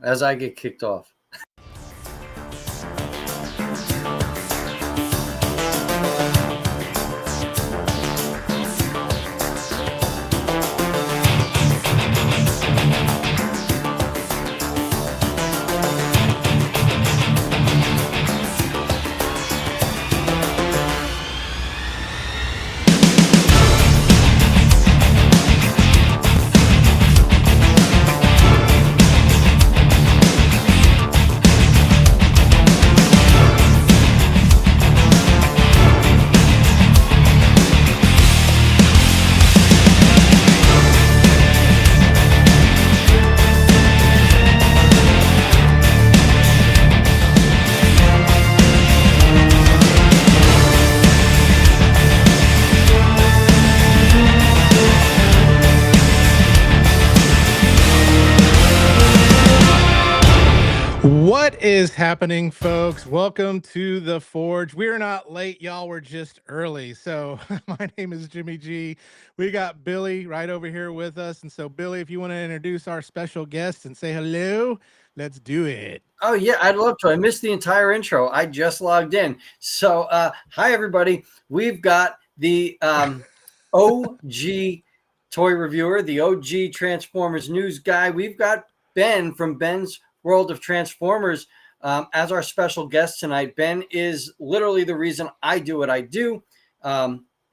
as I get kicked off. What is happening, folks? Welcome to the Forge. We're not late, y'all. We're just early. So, my name is Jimmy G. We got Billy right over here with us. And so, Billy, if you want to introduce our special guest and say hello, let's do it. Oh, yeah, I'd love to. I missed the entire intro. I just logged in. So, hi, everybody. We've got the OG toy reviewer, the OG Transformers news guy. We've got Ben from Ben's World of Transformers as our special guest tonight. Ben is literally the reason I do what I do.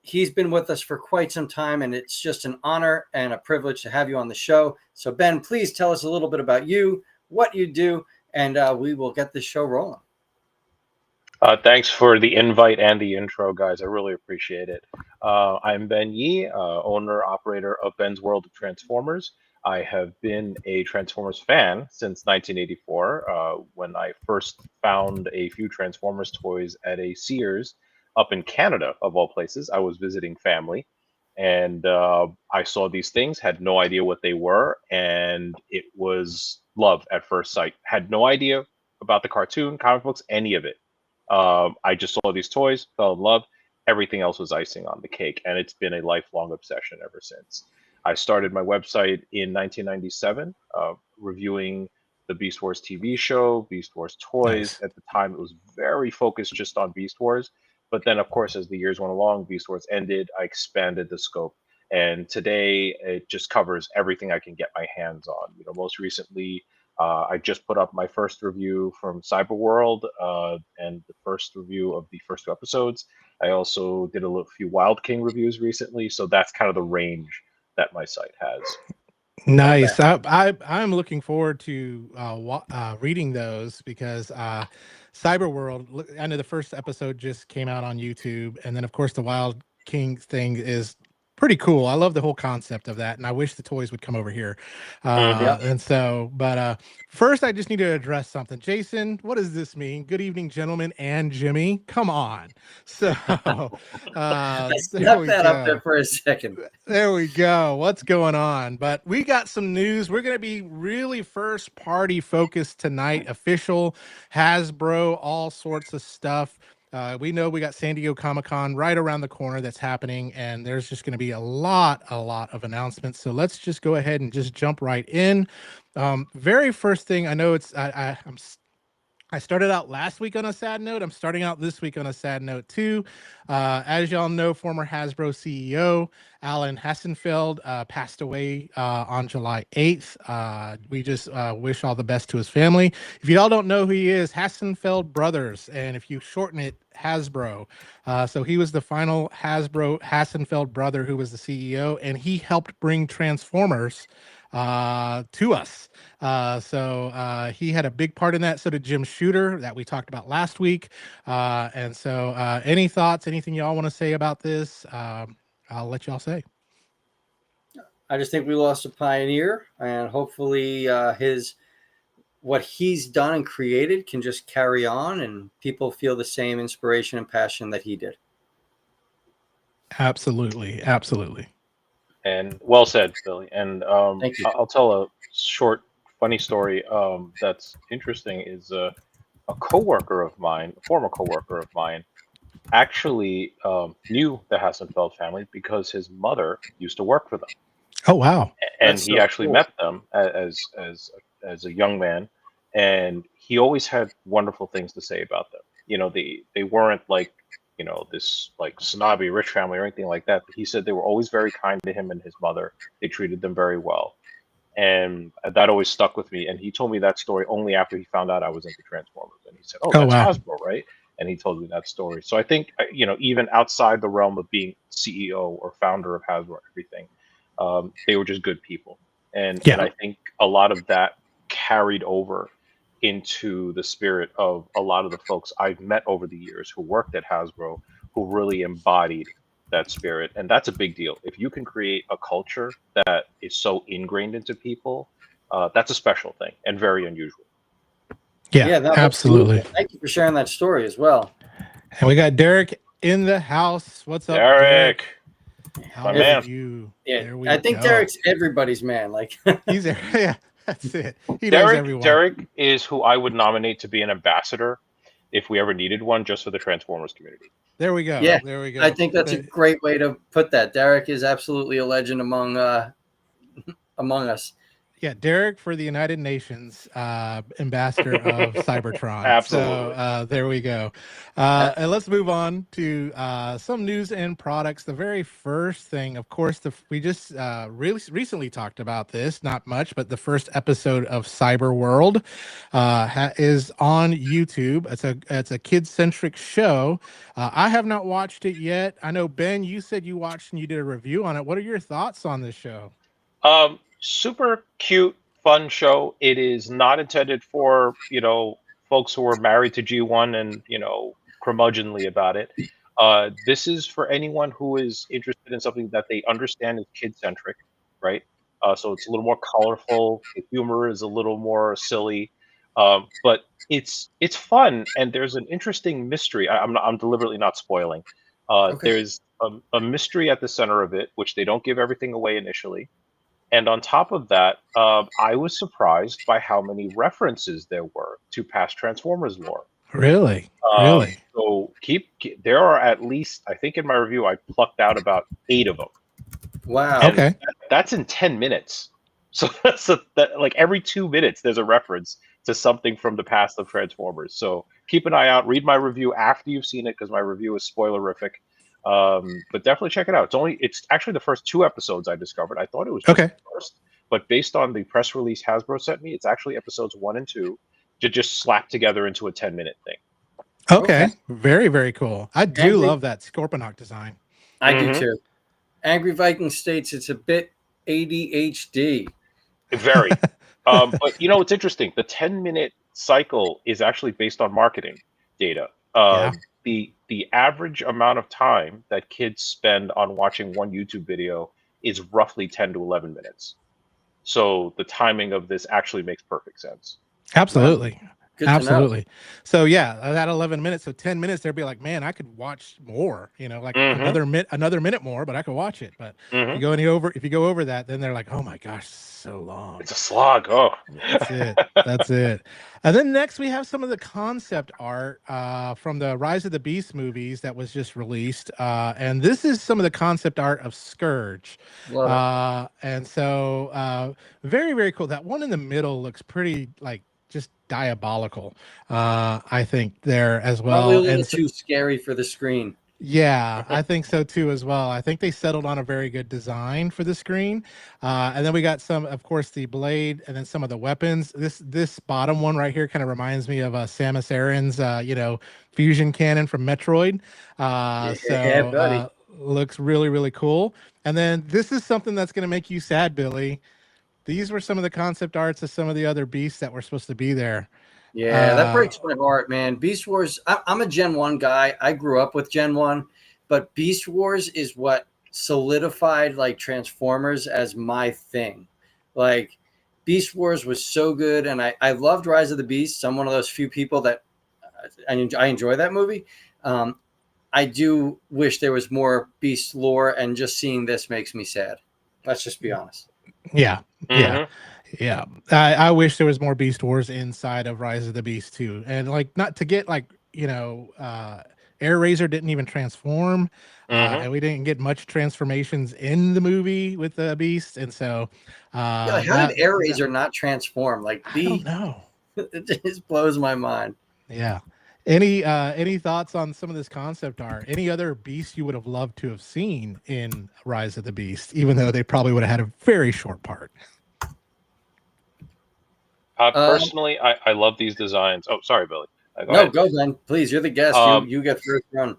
He's been with us for quite some time, and it's just an honor and a privilege to have you on the show. So, Ben, please tell us a little bit about you, what you do, and we will get this show rolling. Thanks for the invite and the intro, guys. I really appreciate it. I'm Ben Yee, owner, operator of Ben's World of Transformers. I have been a Transformers fan since 1984, when I first found a few Transformers toys at a Sears up in Canada, of all places. I was visiting family, and I saw these things, had no idea what they were, and it was love at first sight. Had no idea about the cartoon, comic books, any of it. I just saw these toys, fell in love. Everything else was icing on the cake, and it's been a lifelong obsession ever since. I started my website in 1997, reviewing the Beast Wars TV show, Beast Wars toys. Nice. At the time, it was very focused just on Beast Wars. But then, of course, as the years went along, Beast Wars ended. I expanded the scope, and today it just covers everything I can get my hands on. Most recently, I just put up my first review from Cyberworld, and the first review of the first two episodes. I also did a few Wild King reviews recently, so that's kind of the range that my site has. Nice. I'm looking forward to reading those because Cyberworld, I know the first episode just came out on YouTube. And then, of course, the Wild King thing is pretty cool. I love the whole concept of that. And I wish the toys would come over here. Mhm. And so, but first, I just need to address something. Jason, what does this mean? Good evening, gentlemen and Jimmy. Come on. So, I there left we that up there go. for a second. There we go. What's going on? But we got some news. We're going to be really first party focused tonight. Official, Hasbro, all sorts of stuff. We know we got San Diego Comic-Con right around the corner that's happening, and there's just going to be a lot of announcements. So let's just go ahead and just jump right in. Very first thing, I know I started out last week on a sad note. I'm starting out this week on a sad note too. As y'all know, former Hasbro CEO Alan Hassenfeld passed away on July 8th. We just wish all the best to his family. If y'all don't know who he is, Hassenfeld Brothers, and if you shorten it, Hasbro. So he was the final Hasbro Hassenfeld brother who was the CEO, and he helped bring Transformers to us. So he had a big part in that. So did Jim Shooter that we talked about last week. And so any thoughts, anything y'all want to say about this? I'll let y'all say. I just think we lost a pioneer, and hopefully what he's done and created can just carry on, and people feel the same inspiration and passion that he did. Absolutely. And well said, Billy. And Thank you. I'll tell a short, funny story that's interesting. Is a coworker of mine, a former coworker of mine, actually knew the Hassenfeld family because his mother used to work for them, Oh, wow. and That's he so actually cool. met them as a young man and he always had wonderful things to say about them. You know, they weren't like, you know, this like snobby rich family or anything like that. He said they were always very kind to him and his mother. They treated them very well, and that always stuck with me. And he told me that story only after he found out I was into Transformers, and he said, "Oh, Oh that's wow. Hasbro, right?" And he told me that story. So I think you know, even outside the realm of being CEO or founder of Hasbro, everything, they were just good people, and Yeah. I think a lot of that carried over into the spirit of a lot of the folks I've met over the years who worked at Hasbro, who really embodied that spirit. And that's a big deal. If you can create a culture that is so ingrained into people, that's a special thing and very unusual. Yeah, Yeah, no, that's absolutely. beautiful. Thank you for sharing that story as well. And we got Derek in the house. What's up, Derek? Derek, How my are If man. you? yeah, There we I think go. Derek's everybody's man. Like, He's there. Yeah, that's it. He knows Derek everyone. Derek is who I would nominate to be an ambassador if we ever needed one, just for the Transformers community. There we go. yeah, There we I go. think that's a great way to put that. Derek is absolutely a legend among us. Yeah, Derek for the United Nations, ambassador of Cybertron. So Absolutely. there we go. Uh, And let's move on to some news and products. The very first thing, of course, we just really recently talked about this, not much, but the first episode of Cyber World is on YouTube. It's a kid centric show. I have not watched it yet. I know, Ben, you said you watched and you did a review on it. What are your thoughts on this show? Super cute, fun show. It is not intended for, you know, folks who are married to G1 and, you know, curmudgeonly about it. This is for anyone who is interested in something that they understand is kid centric, right? So it's a little more colorful. The humor is a little more silly, but it's fun, and there's an interesting mystery. I'm deliberately not spoiling. okay. There's a mystery at the center of it, which they don't give everything away initially, and on top of that, I was surprised by how many references there were to past Transformers lore. Really? Um, Really? so there are at least, I think in my review, I plucked out about 8 of them, Wow. and Okay. that's in 10 minutes. So that like every 2 minutes, there's a reference to something from the past of Transformers. So keep an eye out. Read my review after you've seen it because my review is spoilerific. But definitely check it out. It's actually the first 2 episodes I discovered. I thought it was just Okay. the first, but based on the press release Hasbro sent me, it's actually episodes 1 and 2 just slapped together into a 10-minute thing. Okay. Okay. Very, very cool. I do Angry, love that Scorponok design. I do Hmm. too. Angry Viking states it's a bit ADHD. Very. But you know, it's interesting. The 10-minute cycle is actually based on marketing data. Yeah. The average amount of time that kids spend on watching one YouTube video is roughly 10 to 11 minutes. So the timing of this actually makes perfect sense. Wow, Absolutely. good to know. Absolutely. So yeah, that 11 minutes, so 10 minutes, they'd be like, man, I could watch more, like Hmm. another minute more, but I could watch it. But Hmm. if you go over that, then they're like, oh my gosh, so long. It's a slog. Oh. That's it. That's it. And then next we have some of the concept art from the Rise of the Beast movies that was just released. And this is some of the concept art of Scourge. Love it. And so very, very cool. That one in the middle looks pretty like just diabolical, I think there as Probably a well. little And so, too scary for the screen. yeah, I think so too as well. I think they settled on a very good design for the screen. And then we got some, of course, the blade and then some of the weapons. This bottom one right here kind of reminds me of Samus Aran's fusion cannon from Metroid. Yeah, buddy. Looks really, really cool. And then this is something that's going to make you sad, Billy. These were some of the concept arts of some of the other beasts that were supposed to be there. Yeah, that Uh, breaks my heart, man. Beast Wars, I'm a Gen 1 guy. I grew up with Gen 1, but Beast Wars is what solidified like Transformers as my thing. Like Beast Wars was so good, and I loved Rise of the Beasts. I'm one of those few people that I enjoy that movie. Um, I do wish there was more Beast lore, and just seeing this makes me sad. Let's just be honest. yeah, yeah. Hmm. Yeah, I wish there was more Beast Wars inside of Rise of the Beast too, and like not to get like Air Razor didn't even transform, Hmm. and we didn't get much transformations in the movie with the Beast, and so Yeah, like, how did that Air Razor not transform? Like I don't be know. It just blows my mind. Yeah. Any thoughts on some of this concept art? Any other beasts you would have loved to have seen in Rise of the Beast, even though they probably would have had a very short part? Um, Personally, I love these designs. Oh, sorry, Billy. Go no, ahead. go Ben, please. You're the guest. Um, You get first run.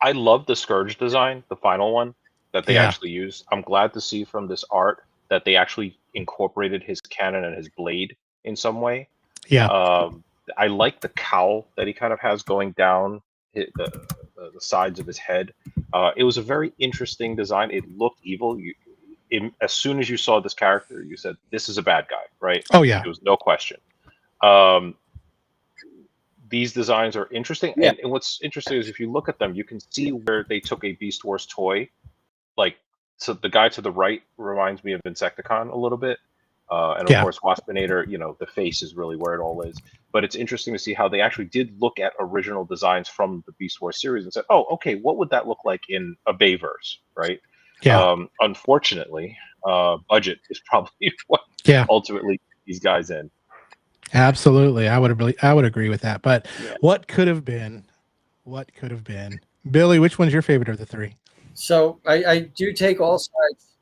I love the Scourge design, the final one that they Yeah. actually used. I'm glad to see from this art that they actually incorporated his cannon and his blade in some way. Yeah. Um, I like the cowl that he kind of has going down the sides of his head. It was a very interesting design. It looked evil. As soon as you saw this character, you said, "This is a bad guy," right? Oh yeah. There was no question. Um, these designs are interesting, Yeah. and what's interesting is if you look at them, you can see where they took a Beast Wars toy. Like, so the guy to the right reminds me of Insecticon a little bit. And of Yeah. course, Waspinator, the face is really where it all is. But it's interesting to see how they actually did look at original designs from the Beast Wars series and said, oh, okay, what would that look like in a Bayverse, right? Yeah. Unfortunately, budget is probably what Yeah. ultimately these guys in. Absolutely. I would agree with that. But Yeah. what could have been? What could have been? Billy, which one's your favorite of the three? So I do take all sides.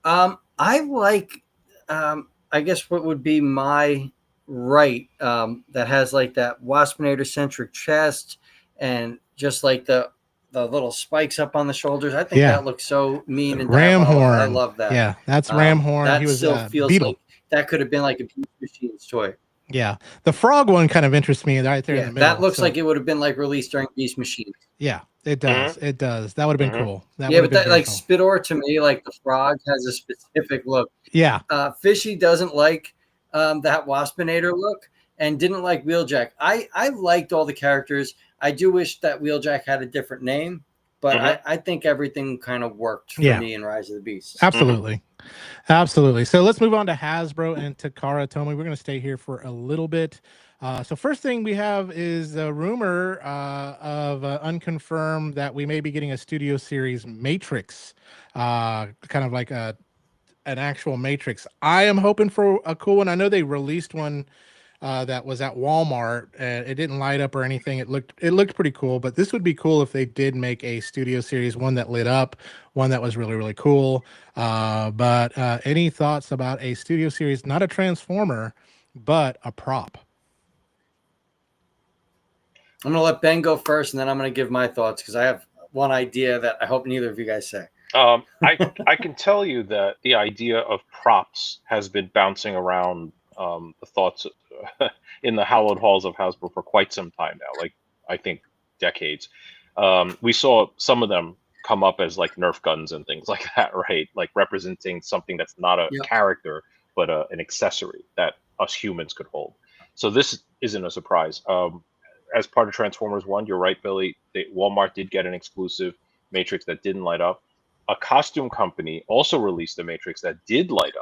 I like, I guess what would be my right, that has like that Waspinator centric chest and just like the little spikes up on the shoulders. I think Yeah. that looks so mean and Ram diabolical. I Horn. love that. Yeah, that's Ram Horn. He That was still feels Beetle. like that could have been like a Beast Machines toy. Yeah. The frog one kind of interests me right there in Yeah, the middle. that looks So like it would have been like released during Beast Machines. yeah, it Hmm. does. It does. That would have been Hmm. cool. That Yeah, would have but been that very like cool. Spidor to me, like the frog has a specific look. Yeah. Fishy doesn't like that Waspinator look and didn't like Wheeljack. I liked all the characters. I do wish that Wheeljack had a different name, but Hmm. I think everything kind of worked for Yeah. me in Rise of the Beasts. Hmm. Absolutely. Absolutely. So let's move on to Hasbro and Takara Tomy. We're going to stay here for a little bit. So first thing we have is a rumor of unconfirmed that we may be getting a Studio Series Matrix, kind of like an actual Matrix. I am hoping for a cool one. I know they released one that was at Walmart. It didn't light up or anything. It looked pretty cool, but this would be cool if they did make a Studio Series, one that lit up, one that was really really cool. But any thoughts about a Studio Series, not a Transformer, but a prop? I'm going to let Ben go first, and then I'm going to give my thoughts because I have one idea that I hope neither of you guys say. I can tell you that the idea of props has been bouncing around the thoughts in the hallowed halls of Hasbro for quite some time now. Like, I think decades. We saw some of them come up as like Nerf guns and things like that, right? Like representing something that's not a Yep. character but an accessory that us humans could hold. So this isn't a surprise. As part of Transformers One, you're right, Billy. Walmart did get an exclusive Matrix that didn't light up. A costume company also released a Matrix that did light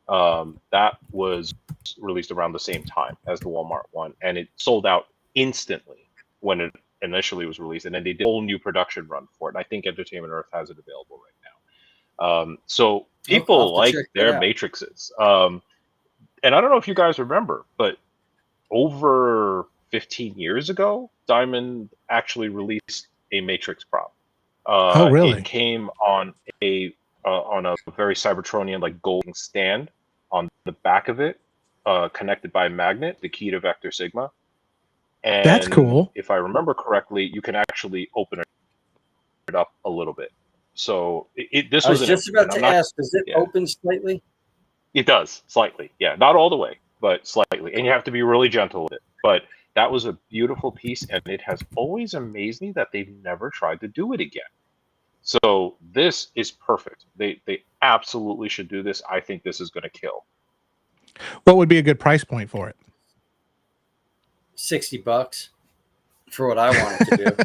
up. That was released around the same time as the Walmart one, and it sold out instantly when it initially was released. And then they did a whole new production run for it. And I think Entertainment Earth has it available right now. So I'll people have to like check that their out. Matrixes. And I don't know if you guys remember, but over 15 years ago, Diamond actually released a Matrix prop. Oh, It really? came on a very Cybertronian like golden stand on the back of it, connected by a magnet, the key to Vector Sigma. That's And cool. if I remember correctly, you can actually open it up a little bit. So this I was was an just image, about and I'm to not. ask, does it Yeah, open slightly? it does slightly. Yeah, not all the way, but slightly, and you have to be really gentle with it. But that was a beautiful piece, and it has always amazed me that they've never tried to do it again. So this is perfect. They absolutely should do this. I think this is going to kill. What would be a good price point for it? $60 for what I wanted to do.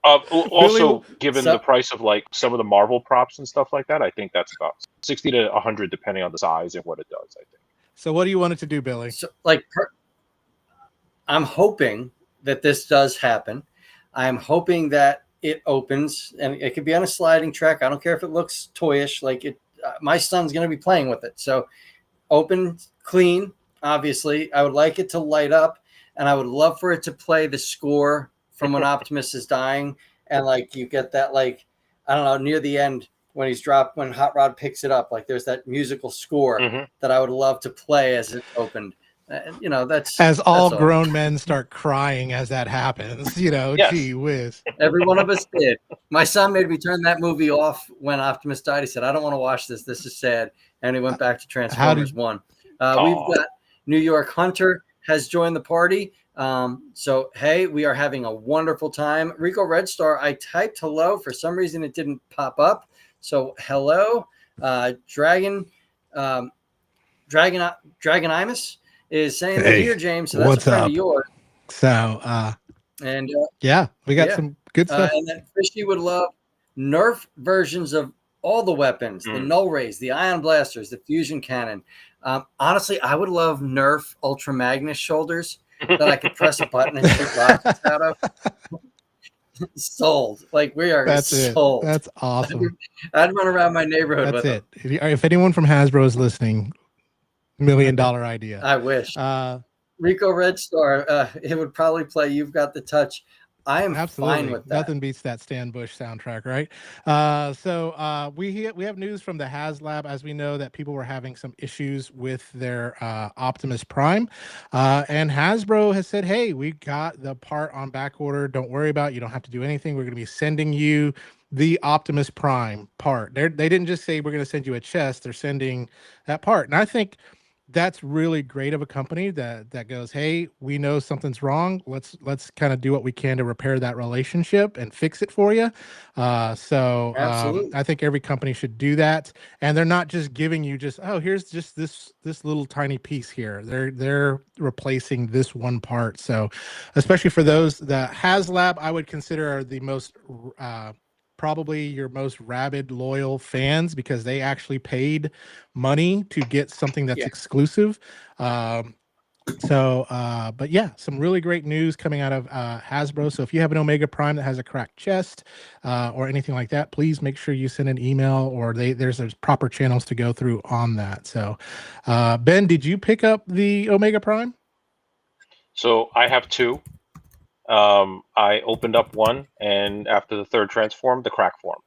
Billy, Also, given the So, price of like some of the Marvel props and stuff like that, I think that's about 60 to 100, depending on the size and what it does. I think. so what do you want it to do, Billy? so like, I'm hoping that this does happen. I'm hoping that it opens and it could be on a sliding track. I don't care if it looks toyish. Like it, my son's going to be playing with it. So open clean, obviously. I would like it to light up, and I would love for it to play the score from when Optimus is dying, and like you get that like I don't know near the end when when Hot Rod picks it up, like there's that musical score Hmm. that I would love to play as it's opened. That's As all all. grown men start crying as that happens, gee Yes. whiz. Every one of us did. My son made me turn that movie off when Optimus died. He said, "I don't want to watch this. This is sad." And he went back to How Transformers did One. We've Oh, got New York Hunter has joined the party. So hey, we are having a wonderful time. Rico Red Star, I typed hello. For some reason, it didn't pop up. So hello, Dragon, um, Dragon Imus is saying they're Hey, here, James. So that's a what's friend of up? yours. So And yeah, we got yeah, some good stuff. and then Fishy would love Nerf versions of all the weapons: the mm. null rays, the ion blasters, the fusion cannon. Honestly, I would love Nerf Ultra Magnus shoulders that I could press a button and shoot rockets out of. Sold. Like we are That's it. sold. That's awesome. I'd run around my neighborhood That's with them. it. If anyone from Hasbro is listening, $1 million idea. I wish. Uh, Rico Red Star, it would probably play You've Got the Touch. I am fine Absolutely, with that. nothing beats that Stan Bush soundtrack, right? We have news from the HasLab, as we know that people were having some issues with their Optimus Prime, and Hasbro has said, "Hey, we got the part on back order. Don't worry about it. You don't have to do anything. We're going to be sending you the Optimus Prime part." They didn't just say we're going to send you a chest; they're sending that part, and I think that's really great of a company that goes, hey, we know something's wrong, let's kind of do what we can to repair that relationship and fix it for you. Absolutely. I think every company should do that, and they're not just giving you just, oh, here's just this little tiny piece here. They're replacing this one part. So especially for those, the HasLab I would consider are the most probably your most rabid loyal fans, because they actually paid money to get something that's Yeah. exclusive. But yeah, some really great news coming out of Hasbro. So if you have an Omega Prime that has a cracked chest or anything like that, please make sure you send an email, or there's proper channels to go through on that. So Ben, did you pick up the Omega Prime? So I have two. I opened up one, and after the third transform, the crack formed.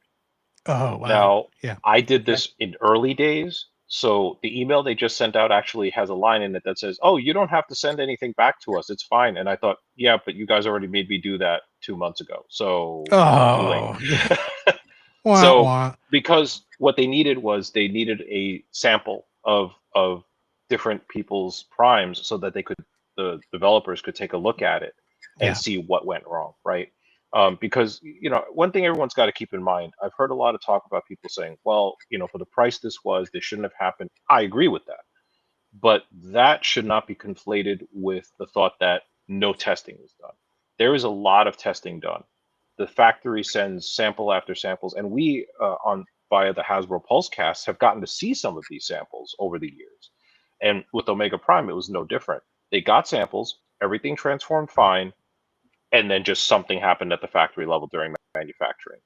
Oh wow. Now, Yeah. I did this in early days, so the email they just sent out actually has a line in it that says, "Oh, you don't have to send anything back to us. It's fine." And I thought, "Yeah, but you guys already made me do that 2 months ago, so too late." Oh yeah. Wah, So, wah. because what they needed was they needed a sample of different people's primes so that the developers could take a look at it and Yeah. see what went wrong, right? Because one thing everyone's got to keep in mind, I've heard a lot of talk about people saying, well, for the price this was, this shouldn't have happened. I agree with that, but that should not be conflated with the thought that no testing is done. There is a lot of testing done. The factory sends sample after samples, and we on via the Hasbro Pulsecast have gotten to see some of these samples over the years. And with Omega Prime, it was no different. They got samples, everything transformed fine, and then just something happened at the factory level during manufacturing.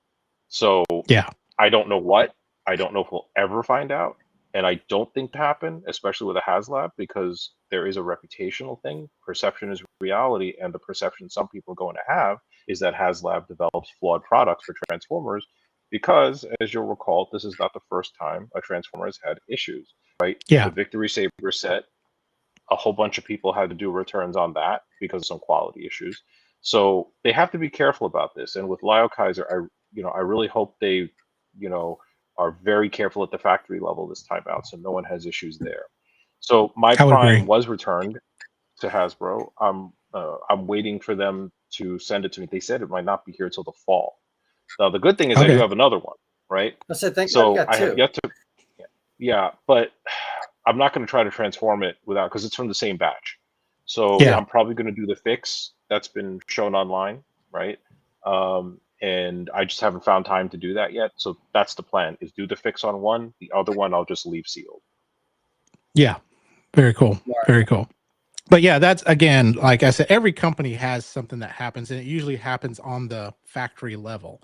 So Yeah. I don't know what. I don't know if we'll ever find out. And I don't think to happen, especially with a HasLab, because there is a reputational thing. Perception is reality, and the perception some people are going to have is that HasLab develops flawed products for Transformers, because, as you'll recall, this is not the first time a Transformer has had issues, right? Yeah. The Victory Saber set, a whole bunch of people had to do returns on that because of some quality issues. So they have to be careful about this. And with Lyle Kaiser, I really hope they, are very careful at the factory level this time out, so no one has issues there. So my I would agree. Prime was returned to Hasbro. I'm waiting for them to send it to me. They said it might not be here till the fall. Now the good thing is I do Okay. have another one, right? I said, thank God you So got I have two. yet to, yeah, but I'm not going to try to transform it without, because it's from the same batch. So Yeah. I'm probably going to do the fix that's been shown online, right? And I just haven't found time to do that yet. So that's the plan: is do the fix on one, the other one I'll just leave sealed. Yeah. Very cool. Right. Very cool. But yeah, that's, again, like I said, every company has something that happens, and it usually happens on the factory level.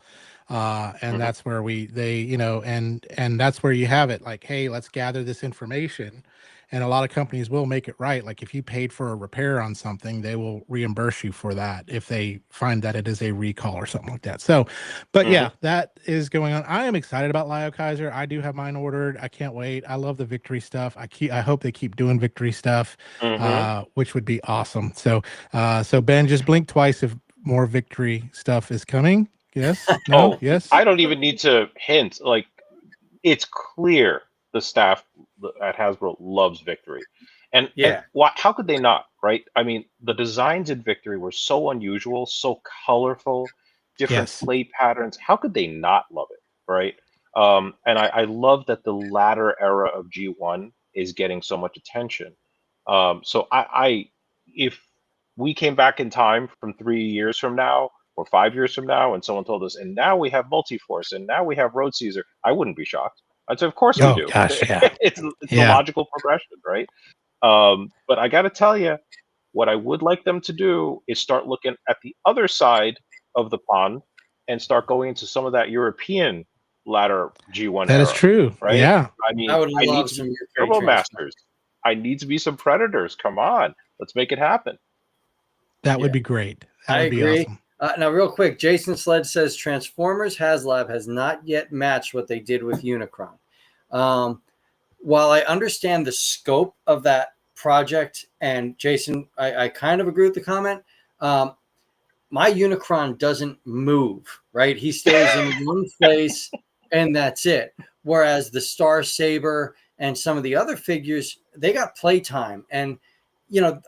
And Hmm. that's where and that's where you have it. Like, hey, let's gather this information and a lot of companies will make it right. Like if you paid for a repair on something, they will reimburse you for that if they find that it is a recall or something like that. So, but Hmm. yeah, that is going on. I am excited about Lio Kaiser. I do have mine ordered. I can't wait. I love the Victory stuff. I hope they keep doing Victory stuff, Hmm. which would be awesome. So Ben, just blink twice if more Victory stuff is coming. Yes, no, Oh, yes. I don't even need to hint. Like, it's clear the staff at Hasbro loves Victory, and Yeah. why? How could they not? Right? I mean, the designs in Victory were so unusual, so colorful, different Yes. play patterns. How could they not love it? Right? And I love that the latter era of G1 is getting so much attention. So if we came back in time from 3 years from now or 5 years from now, and someone told us, and now we have Multiforce, and now we have Road Caesar, I wouldn't be shocked. I'd say, of course we Oh do. gosh, yeah, It's the yeah. logical progression, right? But I got to tell you, what I would like them to do is start looking at the other side of the pond and start going into some of that European latter G1 That is era, true. right? Yeah, I I mean, would I need love to some be Ukraine Turbo transfer. Masters. I need to be some Predators. Come on, let's make it happen. that would Yeah, be great. That I would be agree. awesome. Now, real quick, Jason Sled says Transformers HasLab has not yet matched what they did with Unicron. Um, while I understand the scope of that project, and Jason, I kind of agree with the comment. Um, my Unicron doesn't move, right? He stays in one place and that's it. Whereas the Star Saber and some of the other figures, they got playtime. And,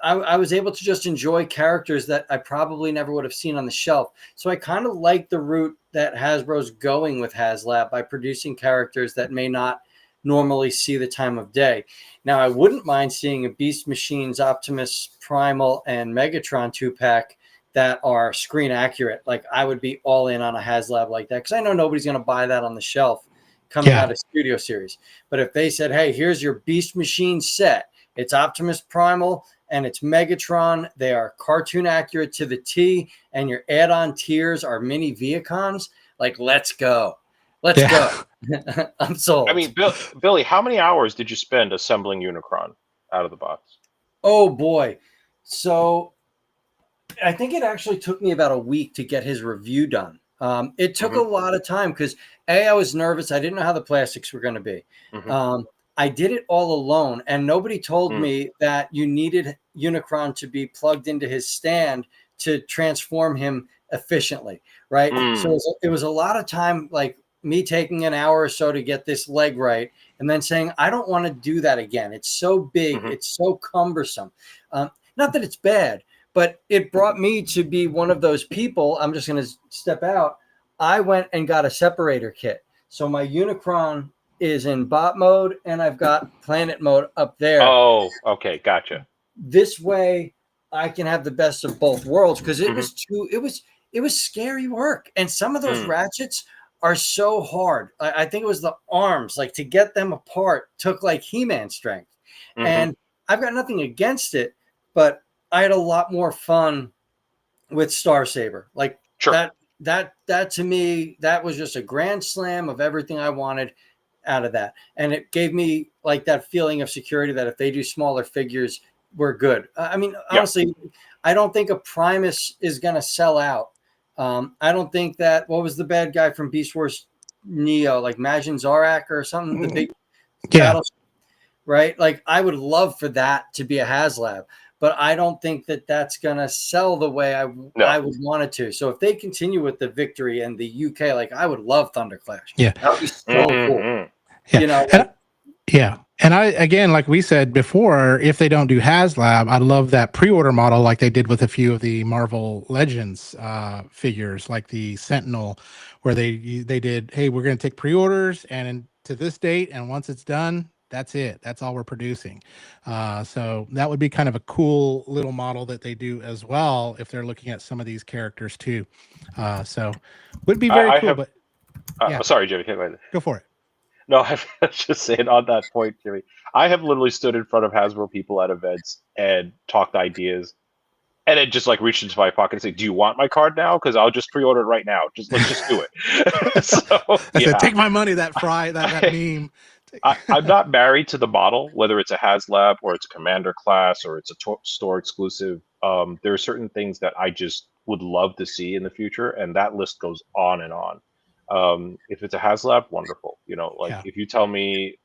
I was able to just enjoy characters that I probably never would have seen on the shelf. So I kind of like the route that Hasbro's going with HasLab by producing characters that may not normally see the time of day. Now, I wouldn't mind seeing a Beast Machines, Optimus Primal, and Megatron 2-pack that are screen accurate. Like I would be all in on a HasLab like that because I know nobody's going to buy that on the shelf coming Yeah, out of Studio Series. But if they said, "Hey, here's your Beast Machine set. It's Optimus Primal and it's Megatron. They are cartoon accurate to the T, and your add-on tiers are mini Viacons." Like, let's go, let's go. yeah. I'm I sold. mean, Billy, how many hours did you spend assembling Unicron out of the box? Oh boy. So I think it actually took me about a week to get his review done. It took a Hmm. lot of time because I was nervous. I didn't know how the plastics were going to be. Hmm. I did it all alone, and nobody told Mm. me that you needed Unicron to be plugged into his stand to transform him efficiently, right? So Mm. it was a lot of time, like me taking an hour or so to get this leg right, and then saying, I don't want to do that again. It's so big, Hmm. it's so cumbersome. Not that it's bad, but it brought me to be one of those people. I'm just going to step out. I went and got a separator kit. So my Unicron is in bot mode and I've got planet mode up there. Oh, okay, gotcha. This way I can have the best of both worlds because Hmm. it was scary work. And some of those Mm. ratchets are so hard. I think it was the arms, like to get them apart took like He-Man strength. Hmm. And I've got nothing against it, but I had a lot more fun with Star Saber. Like Sure. that to me, that was just a grand slam of everything I wanted out of that. And it gave me like that feeling of security that if they do smaller figures, we're good. I mean, Yeah. honestly, I don't think a Primus is going to sell out. I don't think that, what was the bad guy from Beast Wars Neo, like Majin Zarak or something, the big Yeah, battle, right? Like I would love for that to be a HasLab, but I don't think that that's going to sell the way No. I would want it to. So if they continue with the Victory and the UK, like I would love Thunderclash. yeah, That would be so cool. Hmm. yeah. Like, Yeah. And I, again, like we said before, if they don't do HasLab, I love that pre-order model like they did with a few of the Marvel Legends figures, like the Sentinel, where they did, hey, we're going to take pre-orders and to this date, and once it's done, that's it. That's all we're producing. So that would be kind of a cool little model that they do as well if they're looking at some of these characters too. So would be very I cool. have. But yeah, Sorry, Jimmy. Go ahead. go for it. No, I was just saying on that point, Jimmy. I have literally stood in front of Hasbro people at events and talked ideas, and then just like reached into my pocket and say, "Do you want my card now? Because I'll just pre-order it right now. Let's just do it." So I said, yeah, take my money, that fry, that meme. I'm not married to the model, whether it's a HasLab or it's a Commander class or it's a store exclusive. There are certain things that I just would love to see in the future, and that list goes on and on. If it's a HasLab, wonderful. You know, like Yeah. if you tell me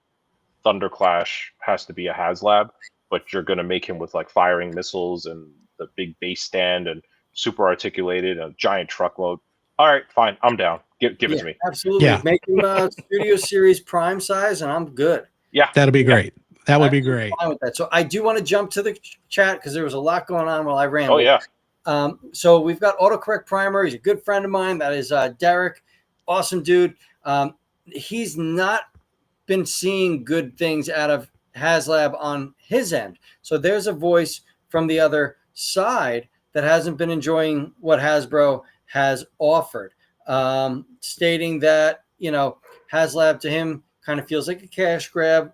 Thunderclash has to be a HasLab, but you're going to make him with like firing missiles and the big base stand and super articulated and a giant truckload. All right, fine, I'm down. Give it to me. Absolutely. Yeah. Make him Studio Series prime size, and I'm good. Yeah, That'd be yeah. great. That would be Absolutely great. fine with that. So I do want to jump to the chat because there was a lot going on while I ran. Oh yeah. So we've got autocorrect primer. He's a good friend of mine. That is Derek. Awesome dude. He's not been seeing good things out of HasLab on his end. So there's a voice from the other side that hasn't been enjoying what Hasbro has offered, stating that, you know, HasLab to him kind of feels like a cash grab,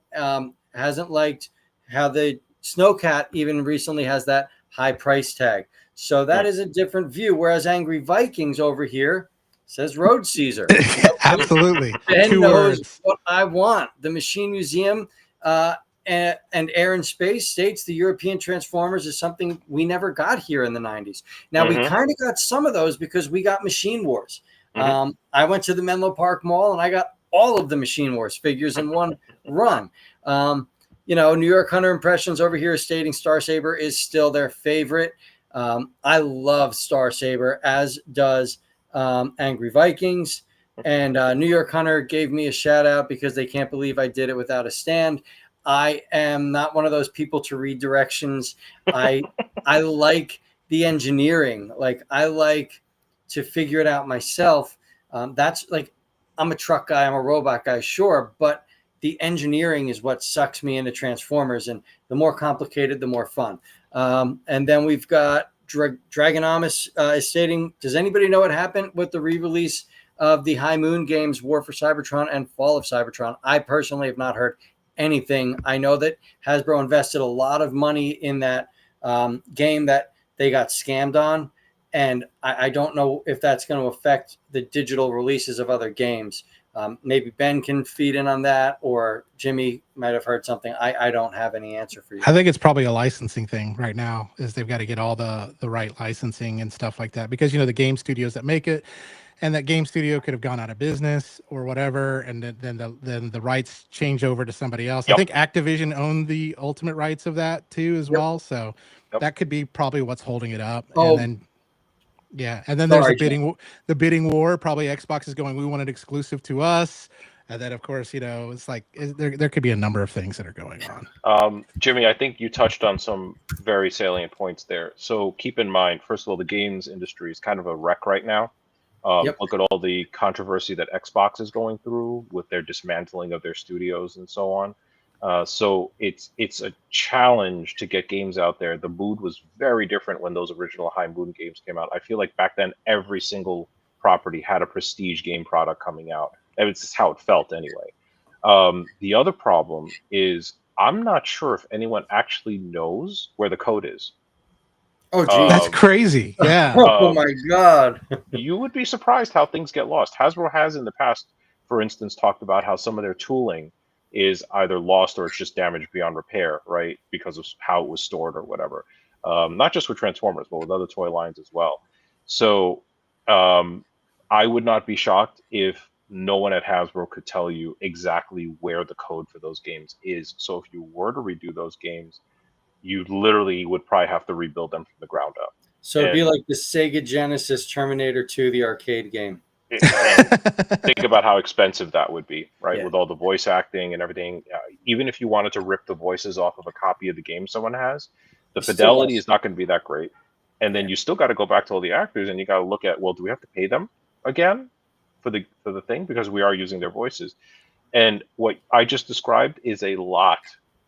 hasn't liked how the Snowcat even recently has that high price tag. So that is a different view. Whereas Angry Vikings over here says Road Caesar. Absolutely. Ben 2 knows words. what I want. The Machine Museum and Air and Space states the European Transformers is something we never got here in the 90s. Now, we kind of got some of those because we got Machine Wars. I went to the Menlo Park Mall and I got all of the Machine Wars figures in one run. You know, New York Hunter Impressions over here stating Star Saber is still their favorite. I love Star Saber, as does Angry Vikings. And New York Hunter gave me a shout out because they can't believe I did it without a stand. I am not one of those people to read directions. I like the engineering. Like, I like to figure it out myself. That's like, I'm a truck guy, I'm a robot guy, sure, but the engineering is what sucks me into Transformers, and the more complicated, the more fun. And then we've got Dragonomus is stating, does anybody know what happened with the re-release of the High Moon games, War for Cybertron and Fall of Cybertron? I personally have not heard anything. I know that Hasbro invested a lot of money in that game that they got scammed on, and I don't know if that's going to affect the digital releases of other games. Maybe Ben can feed in on that, or Jimmy might have heard something. I don't have any answer for you. I think it's probably a licensing thing right now, is they've got to get all the right licensing and stuff like that, because, you know, the game studios that make it, and that game studio could have gone out of business or whatever, and then the rights change over to somebody else. I think Activision owned the ultimate rights of that too as well, so that could be probably what's holding it up. And then there's the bidding war. Probably Xbox is going, we want it exclusive to us. And then, of course, you know, it's like there could be a number of things that are going on. Jimmy, I think you touched on some very salient points there. So keep in mind, first of all, the games industry is kind of a wreck right now. Look at all the controversy that Xbox is going through with their dismantling of their studios and so on. So it's a challenge to get games out there. The mood was very different when those original High Moon games came out. I feel like back then every single property had a prestige game product coming out. And it's just how it felt anyway. The other problem is I'm not sure if anyone actually knows where the code is. Oh, geez. That's crazy. Yeah. Oh my God. You would be surprised how things get lost. Hasbro has in the past, for instance, talked about how some of their tooling is either lost or it's just damaged beyond repair, right? Because of how it was stored or whatever. Not just with Transformers, but with other toy lines as well. So I would not be shocked if no one at Hasbro could tell you exactly where the code for those games is. So if you were to redo those games, you literally would probably have to rebuild them from the ground up. So it'd be like the Sega Genesis Terminator 2, the arcade game. Think about how expensive that would be, right? Yeah. With all the voice acting and everything. Even if you wanted to rip the voices off of a copy of the game someone has, the fidelity is not going to be that great. And then you still got to go back to all the actors and you got to look at, well, do we have to pay them again for the thing? Because we are using their voices. And what I just described is a lot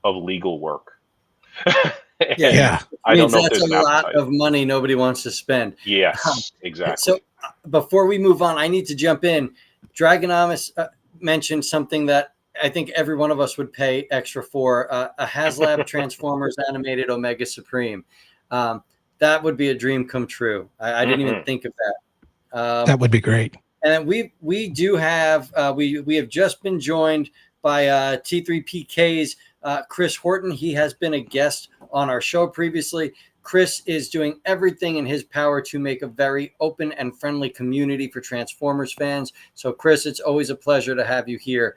of legal work. Yeah. I don't know if that's there's a lot of money nobody wants to spend. Yes, exactly. So before we move on, I need to jump in. Dragonomus mentioned something that I think every one of us would pay extra for, a HasLab Transformers animated Omega Supreme. That would be a dream come true. I didn't even think of that. That would be great. And we do have we have just been joined by T3PK's Chris Horton. He has been a guest on our show previously. Chris is doing everything in his power to make a very open and friendly community for Transformers fans. So, Chris, it's always a pleasure to have you here.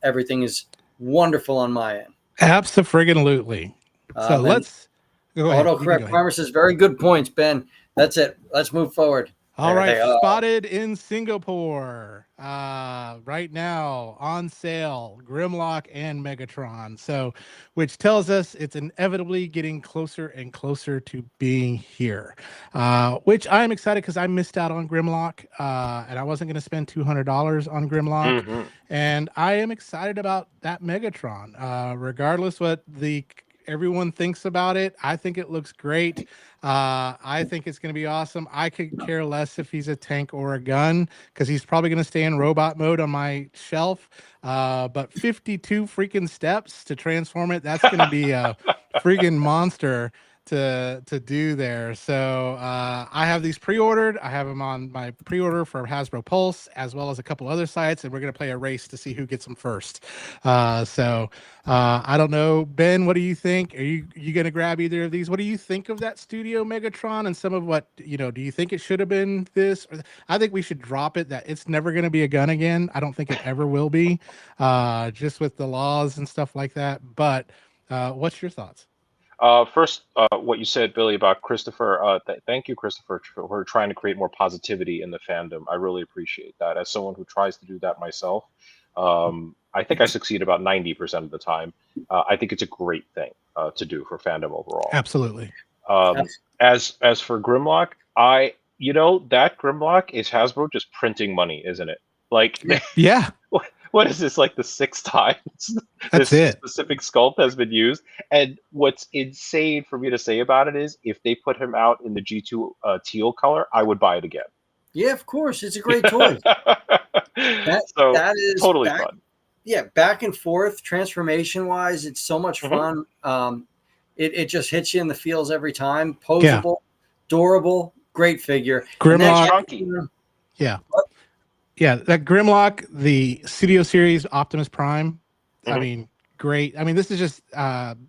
Everything is wonderful on my end. Abso-friggin-lutely. So let's go ahead. Autocorrect Primer says very good points, Ben. That's it. Let's move forward. All right, spotted in Singapore right now on sale, Grimlock and Megatron. So, which tells us it's inevitably getting closer and closer to being here. Which I'm excited because I missed out on Grimlock, and I wasn't going to spend $200 on Grimlock. And I am excited about that Megatron, regardless what everyone thinks about it. I think it looks great. I think it's going to be awesome. I could care less if he's a tank or a gun because he's probably going to stay in robot mode on my shelf. But 52 freaking steps to transform it, that's going to be a freaking monster to do there. So I have these pre-ordered. I have them on my pre-order for Hasbro Pulse as well as a couple other sites, and we're going to play a race to see who gets them first. So I don't know, Ben, what do you think? Are you going to grab either of these? What do you think of that Studio Megatron and some of what, do you think it should have been this? I think we should drop it, that it's never going to be a gun again. I don't think it ever will be, just with the laws and stuff like that. But what's your thoughts? First, what you said, Billy, about Christopher. Thank you, Christopher, for trying to create more positivity in the fandom. I really appreciate that. As someone who tries to do that myself, I think I succeed about 90% of the time. I think it's a great thing to do for fandom overall. Absolutely. As for Grimlock, that Grimlock is Hasbro just printing money, isn't it? Like, yeah. What is this, like the 6th time this specific sculpt has been used? And what's insane for me to say about it is, if they put him out in the G2 teal color, I would buy it again. Yeah, of course. It's a great toy. that is totally fun. Yeah, back and forth, transformation-wise, it's so much fun. It just hits you in the feels every time. Posable, durable, great figure. Grimlock. Chunky. Yeah. Yeah, that Grimlock, the Studio Series Optimus Prime, I mean, great. I mean, this is just,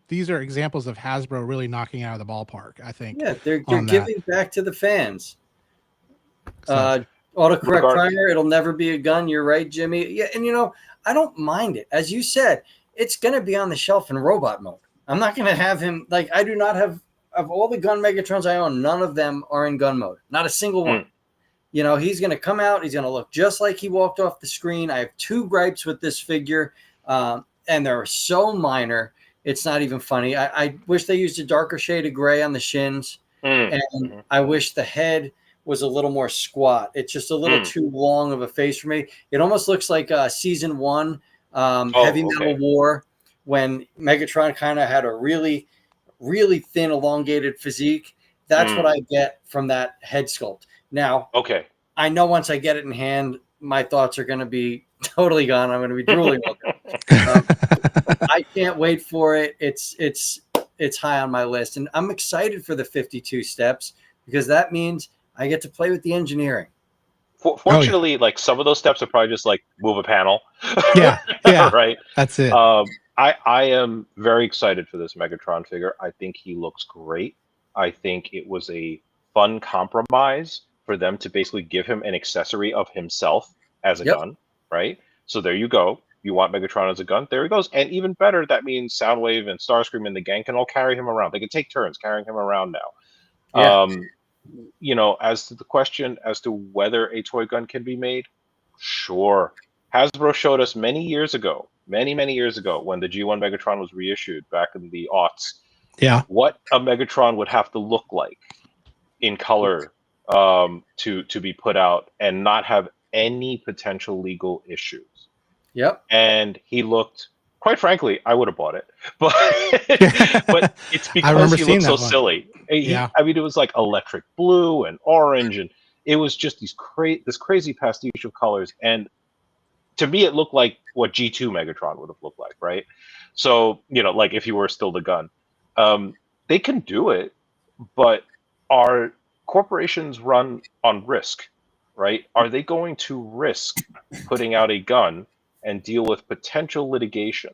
these are examples of Hasbro really knocking out of the ballpark, I think. Yeah, they're giving back to the fans. So, Autocorrect Primer, it'll never be a gun. You're right, Jimmy. Yeah, and I don't mind it. As you said, it's going to be on the shelf in robot mode. I'm not going to have him, I do not have, of all the gun Megatrons I own, none of them are in gun mode. Not a single one. He's going to come out. He's going to look just like he walked off the screen. I have 2 gripes with this figure, and they're so minor. It's not even funny. I wish they used a darker shade of gray on the shins, and I wish the head was a little more squat. It's just a little too long of a face for me. It almost looks like season 1 Heavy Metal War, when Megatron kind of had a really, really thin, elongated physique. That's what I get from that head sculpt. Now, I know once I get it in hand, my thoughts are going to be totally gone. I'm going to be drooling over it. I can't wait for it. It's high on my list, and I'm excited for the 52 steps because that means I get to play with the engineering. Fortunately, like some of those steps are probably just like move a panel. Yeah, right. That's it. I am very excited for this Megatron figure. I think he looks great. I think it was a fun compromise for them to basically give him an accessory of himself as a gun, right? So there you go. You want Megatron as a gun? There he goes. And even better, that means Soundwave and Starscream and the gang can all carry him around. They can take turns carrying him around now. As to the question as to whether a toy gun can be made, sure. Hasbro showed us many years ago, many years ago, when the G1 Megatron was reissued back in the aughts, what a Megatron would have to look like in color to be put out and not have any potential legal issues. And he looked, quite frankly, I would have bought it, but but it's because he looked so silly. I mean, it was like electric blue and orange, and it was just this crazy pastiche of colors. And to me, it looked like what G2 Megatron would have looked like, right? So, like if he were still the gun. They can do it, but our corporations run on risk, right? Are they going to risk putting out a gun and deal with potential litigation,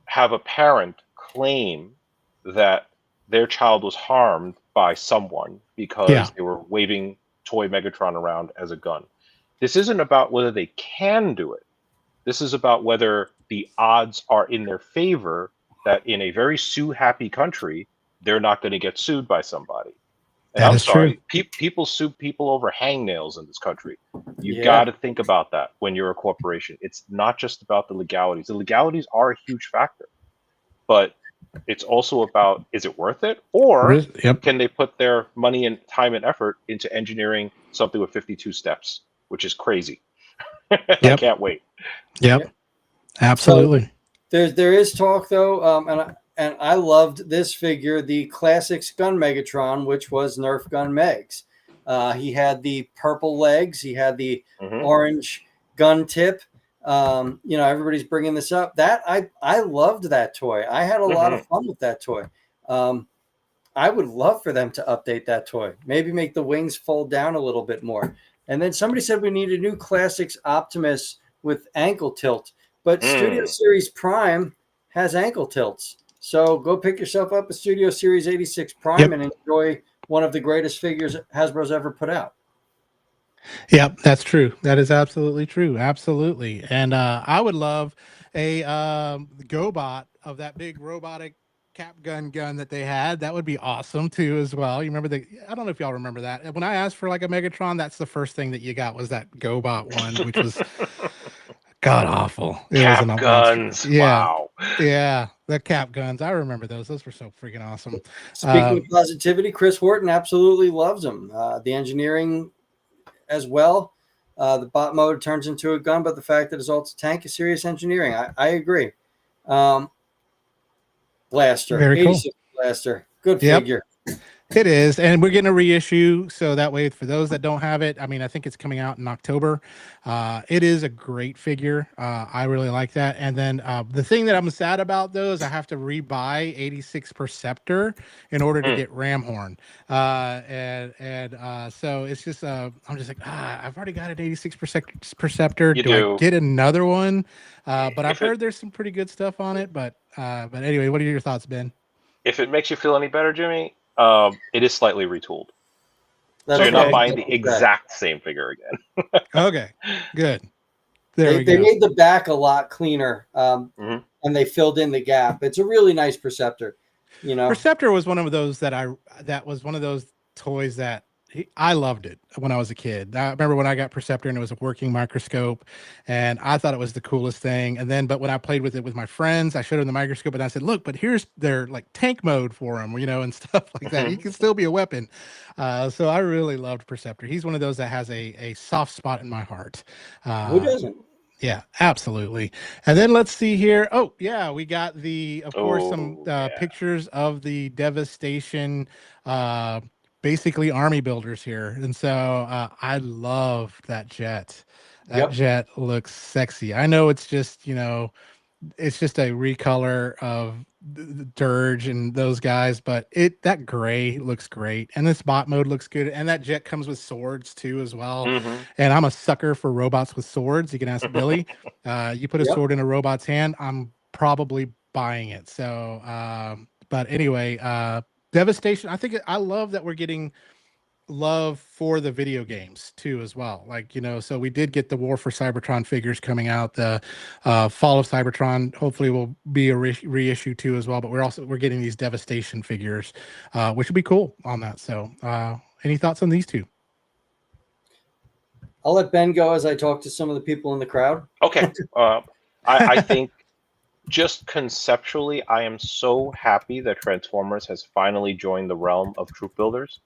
have a parent claim that their child was harmed by someone Yeah, because they were waving toy Megatron around as a gun. This isn't about whether they can do it. This is about whether the odds are in their favor that in a very sue happy country, they're not going to get sued by somebody. And that I'm is true. sorry, people sue people over hangnails in this country. You got Yeah. to think about that when you're a corporation. It's not just about the legalities. The legalities are a huge factor, but it's also about, is it worth it? Or Yep. can they put their money and time and effort into engineering something with 52 steps, which is crazy. I Yep. can't wait. Yep. Yeah. So Absolutely. there is talk though, and I loved this figure, the Classics Gun Megatron, which was Nerf Gun Megs. He had the purple legs, he had the Hmm. orange gun tip. You know, everybody's bringing this up. That I loved that toy. I had a lot Hmm. of fun with that toy. Um, I would love for them to update that toy. Maybe make the wings fold down a little bit more. And then somebody said we need a new Classics Optimus with ankle tilt, but Studio Mm. Series Prime has ankle tilts. So go pick yourself up a Studio Series 86 Prime Yep. and enjoy one of the greatest figures Hasbro's ever put out. Yep, that's true. That is absolutely true. Absolutely. And I would love a GoBot of that big robotic cap gun that they had. That would be awesome too as well. You remember the I don't know if y'all remember that. When I asked for like a Megatron, that's the first thing that you got was that GoBot one, which was god awful. It was Cap a monster. guns. Yeah. Wow. Yeah, the cap guns. I remember those. Those were so freaking awesome. Speaking of Um, positivity, Chris Horton absolutely loves them. The engineering as well. The bot mode turns into a gun, but the fact that it's also tank is serious engineering. I agree. Um, Blaster, Very cool. 86 Blaster, good Yep. figure. It is, and we're getting a reissue, so that way for those that don't have it, I mean, I think it's coming out in October. It is a great figure. I really like that. And then the thing that I'm sad about though is I have to rebuy 86 Perceptor in order to Mm. get Ramhorn, and so it's just I'm just like I've already got an 86 Perceptor. You Do I do. get another one? But I've If it heard there's some pretty good stuff on it. But anyway, what are your thoughts, Ben? if it makes you feel any better, Jimmy, it is slightly retooled. So That's you're what I not was Okay, buying about the to say. exact same figure again. okay, good. There we They go. made the back a lot cleaner, Hmm. and they filled in the gap. It's a really nice Perceptor, you know. Perceptor was one of those that was one of those toys that I loved it when I was a kid. I remember when I got Perceptor and it was a working microscope, and I thought it was the coolest thing. And then, but when I played with it with my friends, I showed them the microscope and I said, "Look, but here's their like tank mode for them, you know, and stuff like that. He Hmm. can still be a weapon." So I really loved Perceptor. He's one of those that has a soft spot in my heart. Who Uh, doesn't? yeah, absolutely. And then let's see here. Oh, yeah, we got of course, some Oh yeah. pictures of the devastation, uh, basically army builders here. And so I love that jet. That Yep. jet looks sexy. I know it's just, it's just a recolor of the Dirge and those guys, but that gray looks great, and this bot mode looks good, and that jet comes with swords too as well. Hmm. And I'm a sucker for robots with swords. You can ask Billy. You put a Yep. sword in a robot's hand, I'm probably buying it. So, but anyway, Devastation. I love that we're getting love for the video games too as well, like, so we did get the War for Cybertron figures coming out. The Fall of Cybertron hopefully will be a reissue too as well, but we're getting these Devastation figures, which would be cool on that. So any thoughts on these two? I'll let Ben go as I talk to some of the people in the crowd. Okay. Uh, I think just conceptually, I am so happy that Transformers has finally joined the realm of troop builders.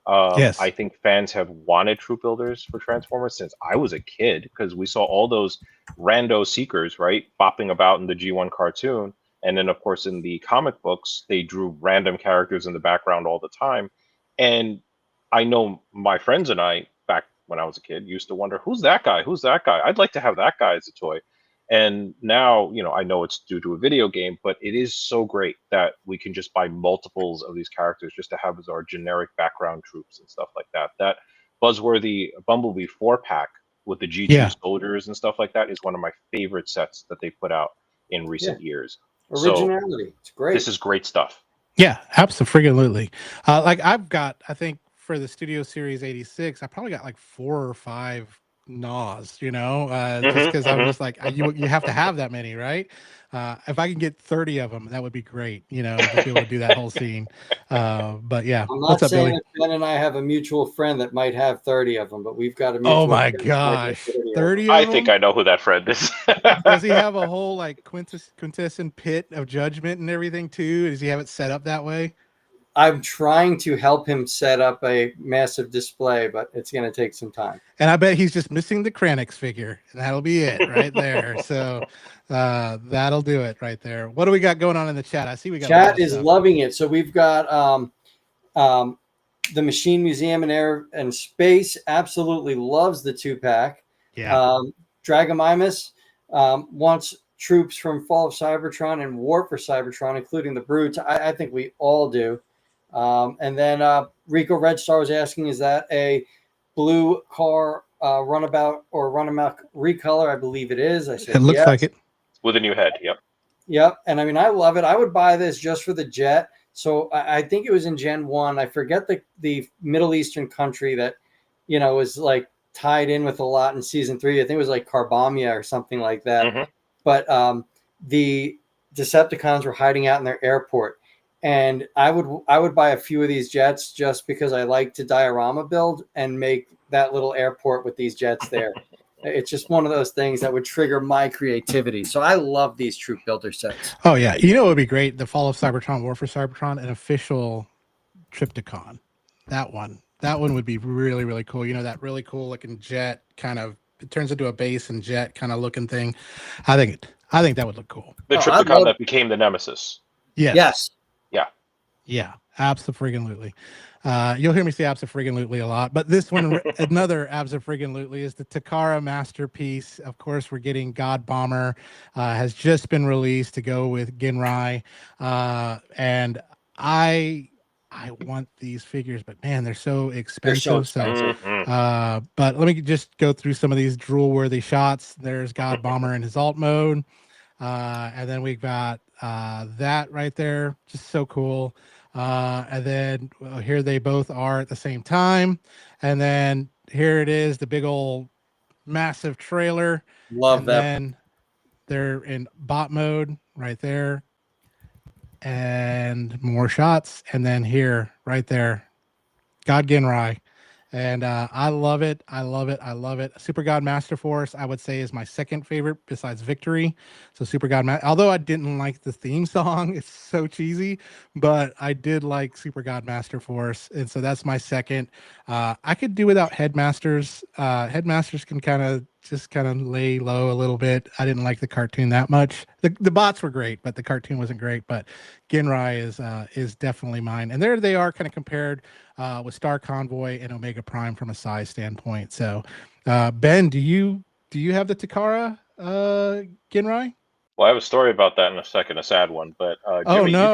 I Yes. think fans have wanted troop builders for Transformers since I was a kid because we saw all those rando seekers, right, bopping about in the G1 cartoon. And then, of course, in the comic books, they drew random characters in the background all the time. And I know my friends and I, back when I was a kid, used to wonder, who's that guy? Who's that guy? I'd like to have that guy as a toy. And now, I know it's due to a video game, but it is so great that we can just buy multiples of these characters just to have as our generic background troops and stuff like that. That buzzworthy Bumblebee 4 pack with the G2 Yeah. soldiers and stuff like that is one of my favorite sets that they put out in recent years. So Originality. It's great. this is great stuff. Yeah, absolutely. Like I've got, I think for the Studio Series 86, I probably got like 4 or 5 Nas, just because I'm just like, you have to have that many, right? If I can get 30 of them, that would be great, just be able to do that whole scene. But yeah, I'm what's not up, saying Billy? that Ben and I have a mutual friend that might have 30 of them, but we've got a Oh mutual my friend that might have gosh, 30 of them. 30 I of think them? I know who that friend is. Does he have a whole like quintessent pit of judgment and everything too? Does he have it set up that way? I'm trying to help him set up a massive display, but it's going to take some time. And I bet he's just missing the Kranix figure, and that'll be it right there. So that'll do it right there. What do we got going on in the chat? I see we got a lot Chat of is stuff. loving it. So we've got the Machine Museum in Air and Space absolutely loves the 2-pack. Yeah. Dragomimus wants troops from Fall of Cybertron and War for Cybertron, including the Brutes. I think we all do. And then Rico Red Star was asking, is that a blue car runabout or runabout recolor? I believe it is. I said It looks yes. like it. With a new head, yep. Yep. And I mean, I love it. I would buy this just for the jet. So I think it was in Gen 1. I forget the Middle Eastern country that, was like tied in with a lot in season 3. I think it was like Carbamia or something like that. Mm-hmm. But the Decepticons were hiding out in their airport. And I would buy a few of these jets just because I like to diorama build and make that little airport with these jets there. It's just one of those things that would trigger my creativity. So I love these troop builder sets. Oh yeah, it would be great. The Fall of Cybertron, War for Cybertron, an official Triptychon. That one would be really, really cool. That really cool looking jet kind of, it turns into a base and jet kind of looking thing. I think that would look cool. The Triptychon that became the Nemesis. Yes. Yeah, absolutely. You'll hear me say absolutely a lot, but this one, another absolutely is the Takara Masterpiece. Of course, we're getting God Bomber, has just been released to go with Ginrai, and I want these figures, but man, they're so expensive. Mm-hmm. But let me just go through some of these drool-worthy shots. There's God Bomber in his alt mode, and then we've got that right there, just so cool. And then here they both are at the same time. And then here it is, the big old massive trailer. Love and that. Then they're in bot mode right there. And more shots. And then here, right there, God Genrai. And I love it. Super God Master Force, I would say, is my second favorite besides Victory. So Super God, although I didn't like the theme song, it's so cheesy, but I did like Super God Master Force, and so that's my second. I could do without Headmasters. Headmasters can kind of lay low a little bit. I didn't like the cartoon that much. The bots were great, but the cartoon wasn't great. But Genrai is definitely mine. And there they are, kind of compared with Star Convoy and Omega Prime from a size standpoint. So, Ben, do you have the Takara Genrai? Well, I have a story about that in a second, a sad one. But Jimmy, no.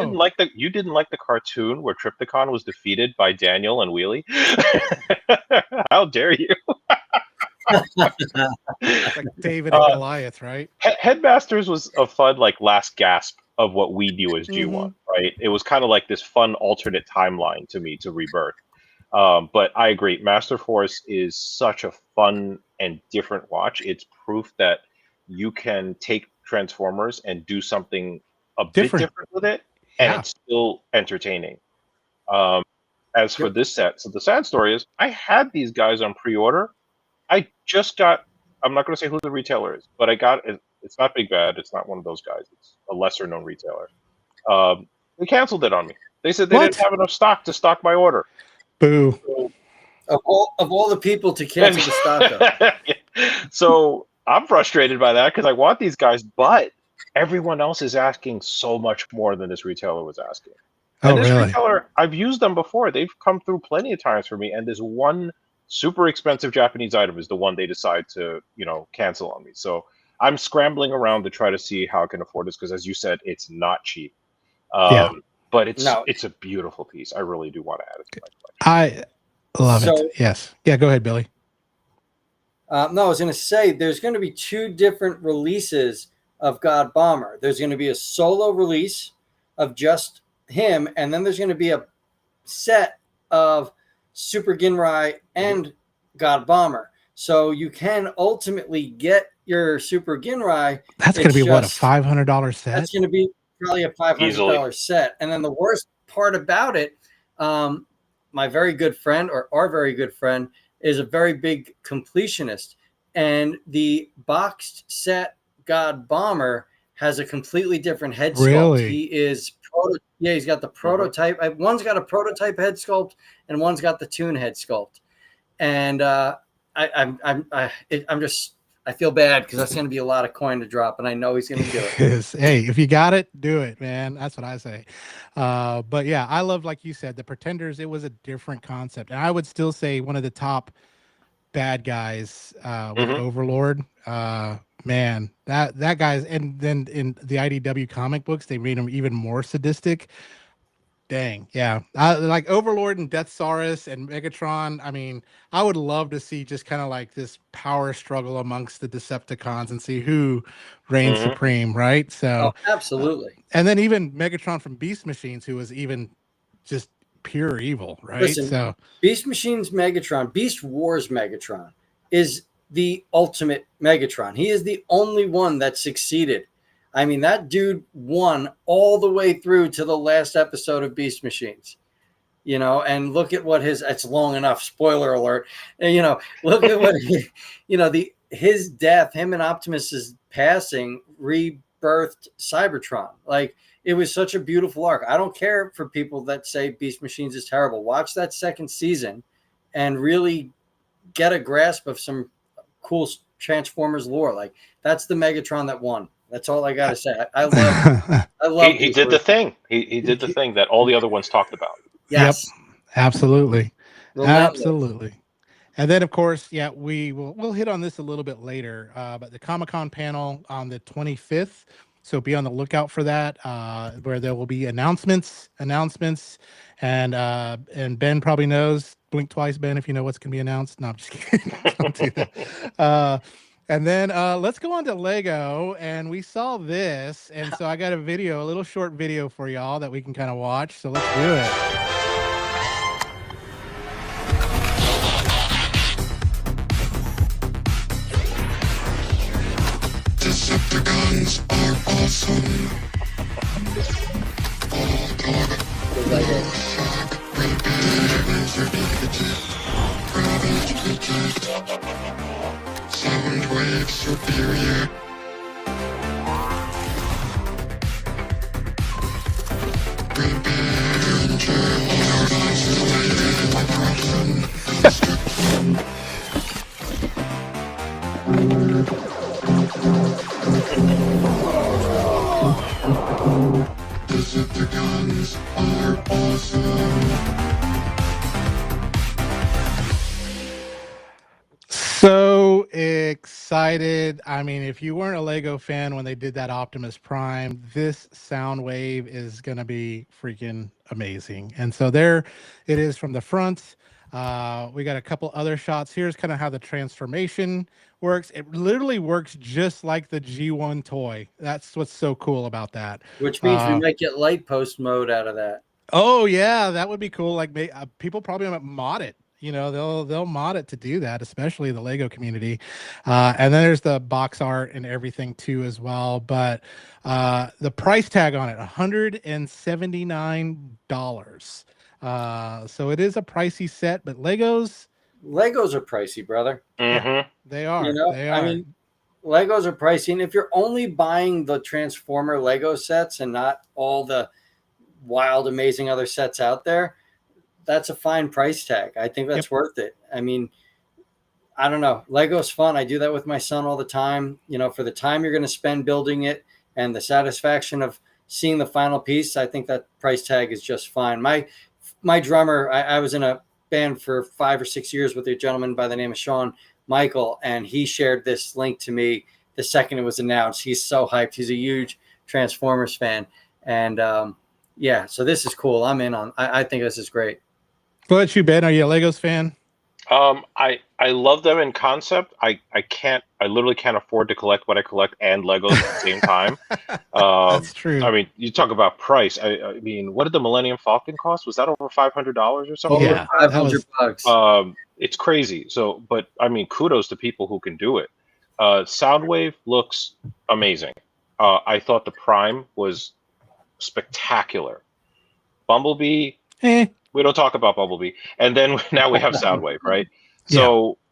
you didn't like the cartoon where Triptychon was defeated by Daniel and Wheelie? How dare you? Like David and Goliath, right? Headmasters was a fun last gasp of what we knew as G1, right? It was kind of like this fun alternate timeline to me to Rebirth. But I agree, Master Force is such a fun and different watch. It's proof that you can take Transformers and do something a bit different with it, and it's still entertaining. As for this set, so the sad story is I had these guys on pre-order. I just got, I'm not going to say who the retailer is, but I got it. It's not Big Bad. It's not one of those guys. It's a lesser known retailer. They canceled it on me. They said they didn't have enough stock to stock my order. Boo. So, of all the people to cancel the stock up. So I'm frustrated by that because I want these guys, but everyone else is asking so much more than this retailer was asking. And this retailer, I've used them before. They've come through plenty of times for me. And this one super expensive Japanese item is the one they decide to, cancel on me. So I'm scrambling around to try to see how I can afford this because, as you said, it's not cheap. But it's a beautiful piece. I really do want to add it to my collection. I love it. Yes. Yeah, go ahead, Billy. No, I was going to say there's going to be 2 different releases of God Bomber. There's going to be a solo release of just him, and then there's going to be a set of Super Ginrai and God Bomber. So you can ultimately get your Super Ginrai. That's going to be what, a $500 set? That's going to be probably a $500 set. And then the worst part about it, my very good friend, or our very good friend, is a very big completionist, and the boxed set God Bomber has a completely different head sculpt. Really? He is he's got the prototype. One's got a prototype head sculpt, and one's got the tune head sculpt. And I feel bad because that's going to be a lot of coin to drop, and I know he's going to do it. Hey, if you got it, do it, man. That's what I say. But yeah, I love, like you said, the Pretenders. It was a different concept, and I would still say one of the top bad guys with Overlord. Man, that guy's, and then in the IDW comic books, they made him even more sadistic. Dang, yeah. Like Overlord and Deathsaurus and Megatron. I mean, I would love to see just kind of like this power struggle amongst the Decepticons and see who reigns supreme, right? So, absolutely. And then even Megatron from Beast Machines, who was even just pure evil, right? Listen, so Beast Machines Megatron, Beast Wars Megatron is the ultimate Megatron. He is the only one that succeeded. I mean, that dude won all the way through to the last episode of Beast Machines. You know, and look at what it's long enough, spoiler alert. And, you know, look at what his death, him and Optimus's passing rebirthed Cybertron. Like, it was such a beautiful arc. I don't care for people that say Beast Machines is terrible. Watch that second season and really get a grasp of some cool Transformers lore. Like, that's the Megatron that won. That's all I got to say. I love. He did the thing. He did the thing that all the other ones talked about. Yes. Yep. Absolutely. Relentless. Absolutely. And then, of course, yeah, we'll hit on this a little bit later, but the Comic-Con panel on the 25th. So be on the lookout for that, where there will be announcements, and Ben probably knows. Blink twice, Ben, if you know what's going to be announced. No, I'm just kidding. Don't do that. And then let's go on to Lego, and we saw this, and so I got a little short video for y'all that we can kind of watch. So let's do it. Decepticons are awesome. Soundwave superior. Decepticons are awesome. So excited. I mean, if you weren't a Lego fan when they did that Optimus Prime, this Soundwave is going to be freaking amazing. And so there it is from the front. We got a couple other shots. Here's kind of how the transformation works. It literally works just like the G1 toy. That's what's so cool about that. Which means we might get light post mode out of that. Oh yeah, that would be cool. Like people probably might mod it. You know, they'll mod it to do that, especially the Lego community. And then there's the box art and everything too as well. But the price tag on it, $179. So it is a pricey set, but Legos are pricey, brother. Yeah, they are. You know, they are. I mean, Legos are pricey, and if you're only buying the Transformer Lego sets and not all the wild, amazing other sets out there, that's a fine price tag. I think that's worth it. I mean, I don't know. Lego's fun. I do that with my son all the time. You know, for the time you're going to spend building it and the satisfaction of seeing the final piece, I think that price tag is just fine. My drummer, I was in a band for 5 or 6 years with a gentleman by the name of Shawn Michael, and he shared this link to me the second it was announced. He's so hyped. He's a huge Transformers fan. And yeah, so this is cool. I'm in on. I think this is great. What about you, Ben? Are you a Legos fan? I I love them in concept. I literally can't afford to collect what I collect and Legos at the same time. That's true. I mean, you talk about price. I mean, what did the Millennium Falcon cost? Was that over $500 or something? Over Yeah, five that hundred was bucks. It's crazy. So, but I mean, kudos to people who can do it. Soundwave looks amazing. I thought the Prime was spectacular. Bumblebee, eh, we don't talk about Bumblebee, and then now we have Soundwave, right? yeah.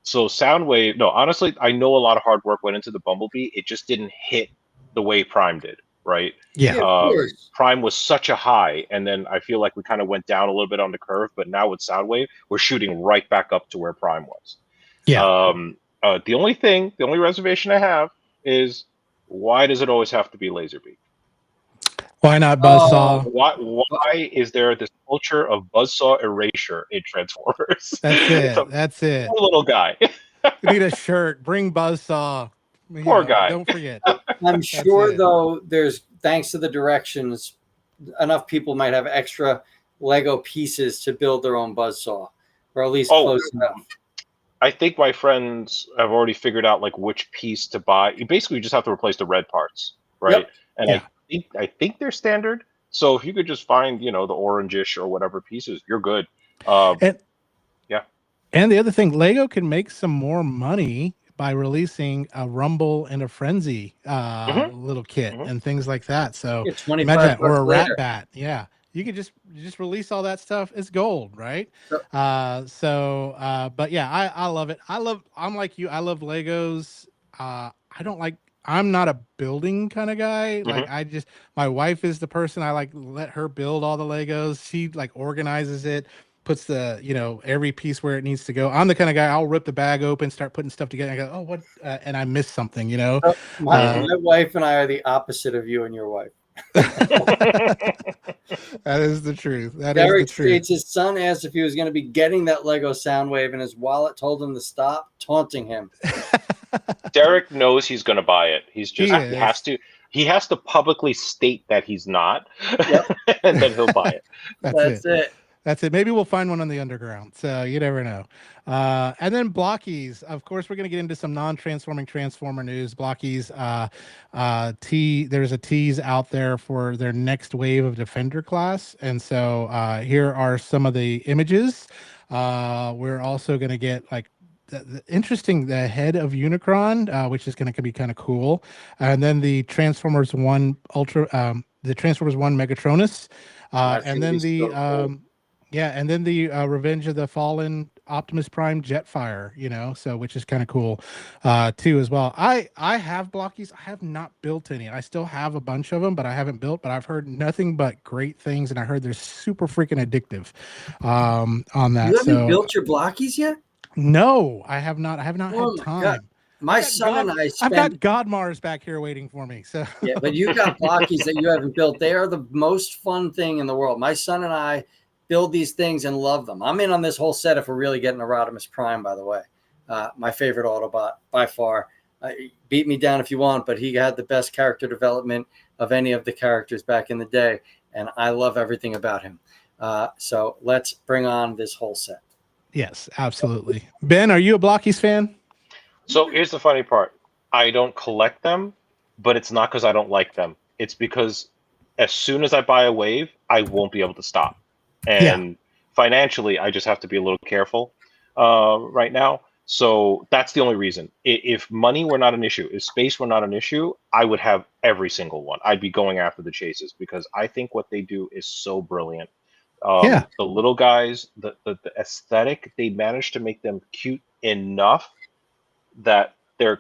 So Soundwave. No, honestly, I know a lot of hard work went into the Bumblebee. It just didn't hit the way Prime did, right? Yeah. Yeah, of course. Prime was such a high, and then I feel like we kind of went down a little bit on the curve. But now with Soundwave, we're shooting right back up to where Prime was. Yeah. The only reservation I have is why does it always have to be Laserbeak? Why not Oh, Buzzsaw? Why is there this culture of buzzsaw erasure in Transformers? That's It's a it. That's it. poor little guy. We need a shirt. Bring Buzzsaw. You Poor know, guy. don't forget. I'm That's sure it. though. There's thanks to the directions, enough people might have extra Lego pieces to build their own buzzsaw, or at least Oh, close enough. I think my friends have already figured out like which piece to buy. You basically just have to replace the red parts, right? Yep. And Yeah. I think they're standard. So if you could just find, the orangish or whatever pieces, you're good. And Yeah. and the other thing, Lego can make some more money by releasing a Rumble and a Frenzy Mhm, little kit mhm. and things like that. So Yeah, imagine 25 that, or bucks a Rat later. Bat. Yeah, you could just release all that stuff. It's gold, right? Yep. But yeah, I love it. I'm like you. I love Legos. I don't like. I'm not a building kind of guy. Like Mhm. my wife is the person I like. Let her build all the Legos. She like organizes it, puts the every piece where it needs to go. I'm the kind of guy, I'll rip the bag open, start putting stuff together. I go, oh, what? And I miss something. My, Uh, my wife and I are the opposite of you and your wife. that is the truth. That is the Derek truth. states his son asked if he was going to be getting that Lego Soundwave, and his wallet told him to stop, taunting him. Derek knows he's going to buy it. He is. has to. He has to publicly state that he's not, Yep. and then he'll buy it. That's it. That's it. Maybe we'll find one on the underground. So you never know. And then Blockies. Of course, we're going to get into some non-transforming Transformer news. Blockies. There's a tease out there for their next wave of Defender class, and so here are some of the images. We're also going to get like the head of Unicron, which is going to be kind of cool, and then the Transformers One the Transformers One Megatronus. That's And gonna then be so cool. and then the Revenge of the Fallen Optimus Prime Jetfire, so which is kind of cool too as well. I have Blockies. I have not built any. I still have a bunch of them, but I haven't built. But I've heard nothing but great things, and I heard they're super freaking addictive on that. You haven't So built your Blockies yet? no, I have not. I have not Oh had my time. God. My son and I I've got spent Godmars back here waiting for me. So yeah, but you got Blockies that you haven't built. They are the most fun thing in the world. My son and I build these things and love them. I'm in on this whole set if we're really getting a Rodimus Prime, by the way. My favorite Autobot by far. Beat me down if you want, but he had the best character development of any of the characters back in the day, and I love everything about him. So let's bring on this whole set. yes, absolutely. Ben, are you a Blockies fan? So here's the funny part. I don't collect them, but it's not because I don't like them. It's because as soon as I buy a wave, I won't be able to stop. And financially, I just have to be a little careful right now. So that's the only reason. If money were not an issue, if space were not an issue, I would have every single one. I'd be going after the chases because I think what they do is so brilliant. Yeah. The little guys, the aesthetic, they managed to make them cute enough that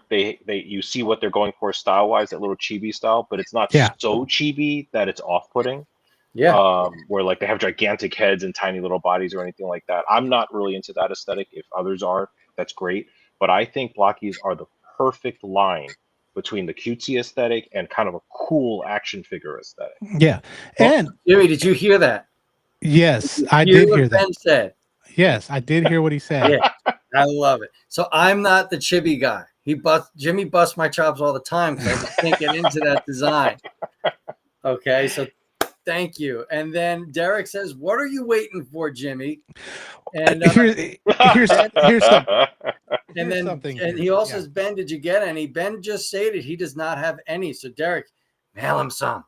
they you see what they're going for style wise, that little chibi style, but it's not so chibi that it's off putting. Yeah. Where like they have gigantic heads and tiny little bodies or anything like that. I'm not really into that aesthetic. If others are, that's great. But I think Blockies are the perfect line between the cutesy aesthetic and kind of a cool action figure aesthetic. Yeah. And Jimmy, did you hear that? yes, I did hear that. Ben said. Yes, I did hear what he said. Yeah, I love it. So I'm not the chibi guy. Jimmy busts my chops all the time because I can't get into that design. Okay, so thank you. And then Derek says, "What are you waiting for, Jimmy?" And here's something. And here's then something and here. he also Yeah. says, Ben, did you get any? Ben just stated he does not have any. So Derek, mail him some.